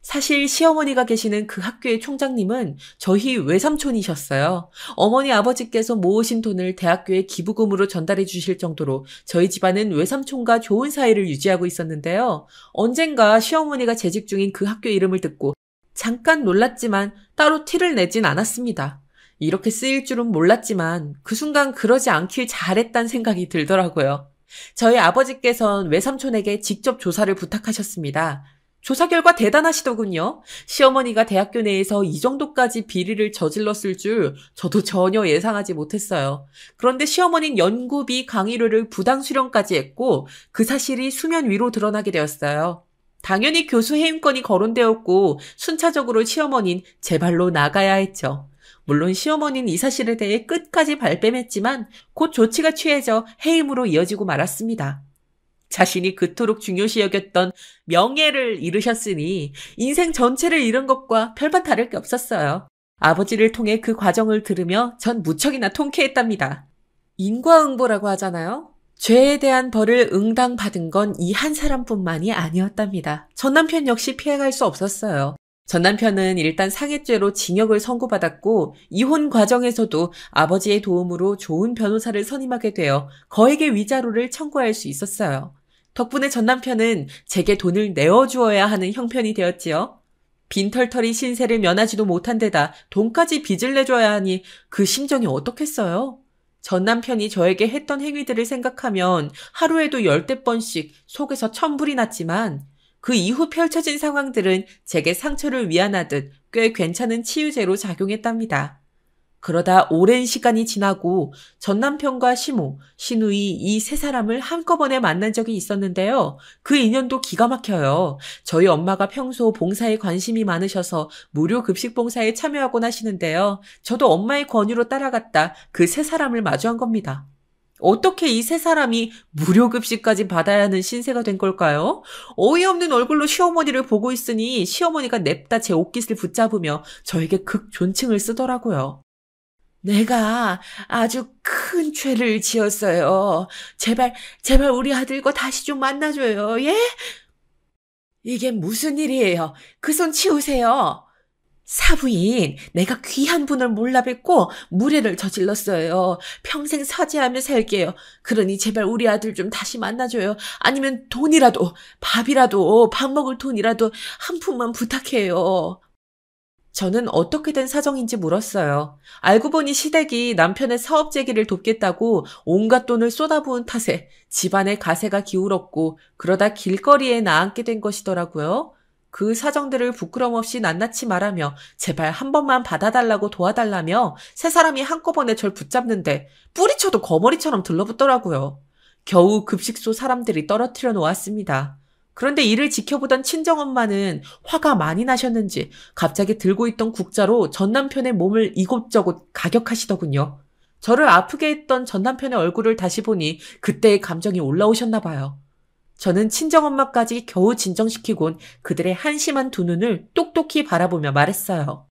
사실 시어머니가 계시는 그 학교의 총장님은 저희 외삼촌이셨어요. 어머니 아버지께서 모으신 돈을 대학교에 기부금으로 전달해 주실 정도로 저희 집안은 외삼촌과 좋은 사이를 유지하고 있었는데요. 언젠가 시어머니가 재직 중인 그 학교 이름을 듣고 잠깐 놀랐지만 따로 티를 내진 않았습니다. 이렇게 쓰일 줄은 몰랐지만 그 순간 그러지 않길 잘했단 생각이 들더라고요. 저희 아버지께서는 외삼촌에게 직접 조사를 부탁하셨습니다. 조사 결과 대단하시더군요. 시어머니가 대학교 내에서 이 정도까지 비리를 저질렀을 줄 저도 전혀 예상하지 못했어요. 그런데 시어머니는 연구비 강의료를 부당 수령까지 했고 그 사실이 수면 위로 드러나게 되었어요. 당연히 교수 해임권이 거론되었고 순차적으로 시어머니는 제 발로 나가야 했죠. 물론 시어머니는 이 사실에 대해 끝까지 발뺌했지만 곧 조치가 취해져 해임으로 이어지고 말았습니다. 자신이 그토록 중요시 여겼던 명예를 잃으셨으니 인생 전체를 잃은 것과 별반 다를 게 없었어요. 아버지를 통해 그 과정을 들으며 전 무척이나 통쾌했답니다. 인과응보라고 하잖아요. 죄에 대한 벌을 응당받은 건 이 한 사람뿐만이 아니었답니다. 전 남편 역시 피해갈 수 없었어요. 전 남편은 일단 상해죄로 징역을 선고받았고 이혼 과정에서도 아버지의 도움으로 좋은 변호사를 선임하게 되어 거액의 위자료를 청구할 수 있었어요. 덕분에 전 남편은 제게 돈을 내어주어야 하는 형편이 되었지요. 빈털터리 신세를 면하지도 못한 데다 돈까지 빚을 내줘야 하니 그 심정이 어떻겠어요? 전 남편이 저에게 했던 행위들을 생각하면 하루에도 10대 번씩 속에서 천불이 났지만 그 이후 펼쳐진 상황들은 제게 상처를 위안하듯 꽤 괜찮은 치유제로 작용했답니다. 그러다 오랜 시간이 지나고 전 남편과 시모, 시누이 이 세 사람을 한꺼번에 만난 적이 있었는데요. 그 인연도 기가 막혀요. 저희 엄마가 평소 봉사에 관심이 많으셔서 무료 급식 봉사에 참여하곤 하시는데요. 저도 엄마의 권유로 따라갔다 그 세 사람을 마주한 겁니다. 어떻게 이 세 사람이 무료 급식까지 받아야 하는 신세가 된 걸까요? 어이없는 얼굴로 시어머니를 보고 있으니 시어머니가 냅다 제 옷깃을 붙잡으며 저에게 극 존칭을 쓰더라고요. 내가 아주 큰 죄를 지었어요. 제발 우리 아들과 다시 좀 만나줘요. 예? 이게 무슨 일이에요? 그 손 치우세요. 사부인, 내가 귀한 분을 몰라 뵙고 무례를 저질렀어요. 평생 사죄하며 살게요. 그러니 제발 우리 아들 좀 다시 만나줘요. 아니면 돈이라도, 밥이라도, 밥 먹을 돈이라도 한 푼만 부탁해요. 저는 어떻게 된 사정인지 물었어요. 알고 보니 시댁이 남편의 사업 재기를 돕겠다고 온갖 돈을 쏟아부은 탓에 집안의 가세가 기울었고 그러다 길거리에 나앉게 된 것이더라고요. 그 사정들을 부끄럼 없이 낱낱이 말하며 제발 한 번만 받아달라고 도와달라며 세 사람이 한꺼번에 절 붙잡는데 뿌리쳐도 거머리처럼 들러붙더라고요. 겨우 급식소 사람들이 떨어뜨려 놓았습니다. 그런데 이를 지켜보던 친정엄마는 화가 많이 나셨는지 갑자기 들고 있던 국자로 전 남편의 몸을 이곳저곳 가격하시더군요. 저를 아프게 했던 전 남편의 얼굴을 다시 보니 그때의 감정이 올라오셨나 봐요. 저는 친정엄마까지 겨우 진정시키곤 그들의 한심한 두 눈을 똑똑히 바라보며 말했어요.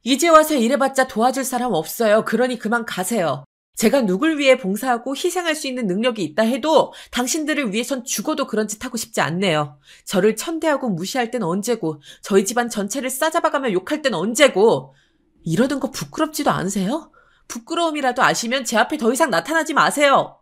이제 와서 이래봤자 도와줄 사람 없어요. 그러니 그만 가세요. 제가 누굴 위해 봉사하고 희생할 수 있는 능력이 있다 해도 당신들을 위해선 죽어도 그런 짓 하고 싶지 않네요. 저를 천대하고 무시할 땐 언제고, 저희 집안 전체를 싸잡아가며 욕할 땐 언제고. 이러는 거 부끄럽지도 않으세요? 부끄러움이라도 아시면 제 앞에 더 이상 나타나지 마세요.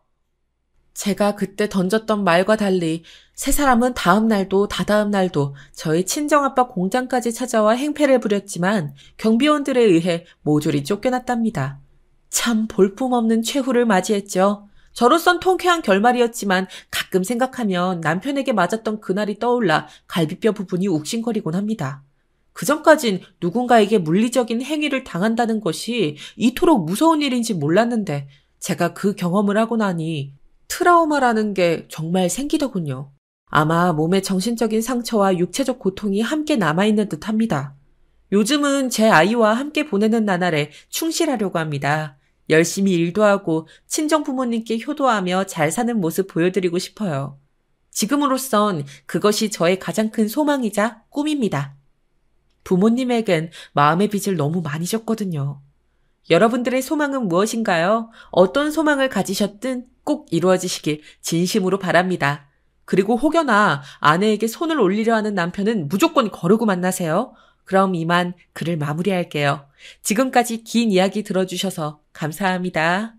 제가 그때 던졌던 말과 달리 세 사람은 다음 날도 다다음 날도 저희 친정아빠 공장까지 찾아와 행패를 부렸지만 경비원들에 의해 모조리 쫓겨났답니다. 참 볼품없는 최후를 맞이했죠. 저로선 통쾌한 결말이었지만 가끔 생각하면 남편에게 맞았던 그날이 떠올라 갈비뼈 부분이 욱신거리곤 합니다. 그전까진 누군가에게 물리적인 행위를 당한다는 것이 이토록 무서운 일인지 몰랐는데 제가 그 경험을 하고 나니 트라우마라는 게 정말 생기더군요. 아마 몸의 정신적인 상처와 육체적 고통이 함께 남아있는 듯 합니다. 요즘은 제 아이와 함께 보내는 나날에 충실하려고 합니다. 열심히 일도 하고 친정 부모님께 효도하며 잘 사는 모습 보여드리고 싶어요. 지금으로선 그것이 저의 가장 큰 소망이자 꿈입니다. 부모님에겐 마음의 빚을 너무 많이 졌거든요. 여러분들의 소망은 무엇인가요? 어떤 소망을 가지셨든 꼭 이루어지시길 진심으로 바랍니다. 그리고 혹여나 아내에게 손을 올리려 하는 남편은 무조건 거르고 만나세요. 그럼 이만 글을 마무리할게요. 지금까지 긴 이야기 들어주셔서 감사합니다.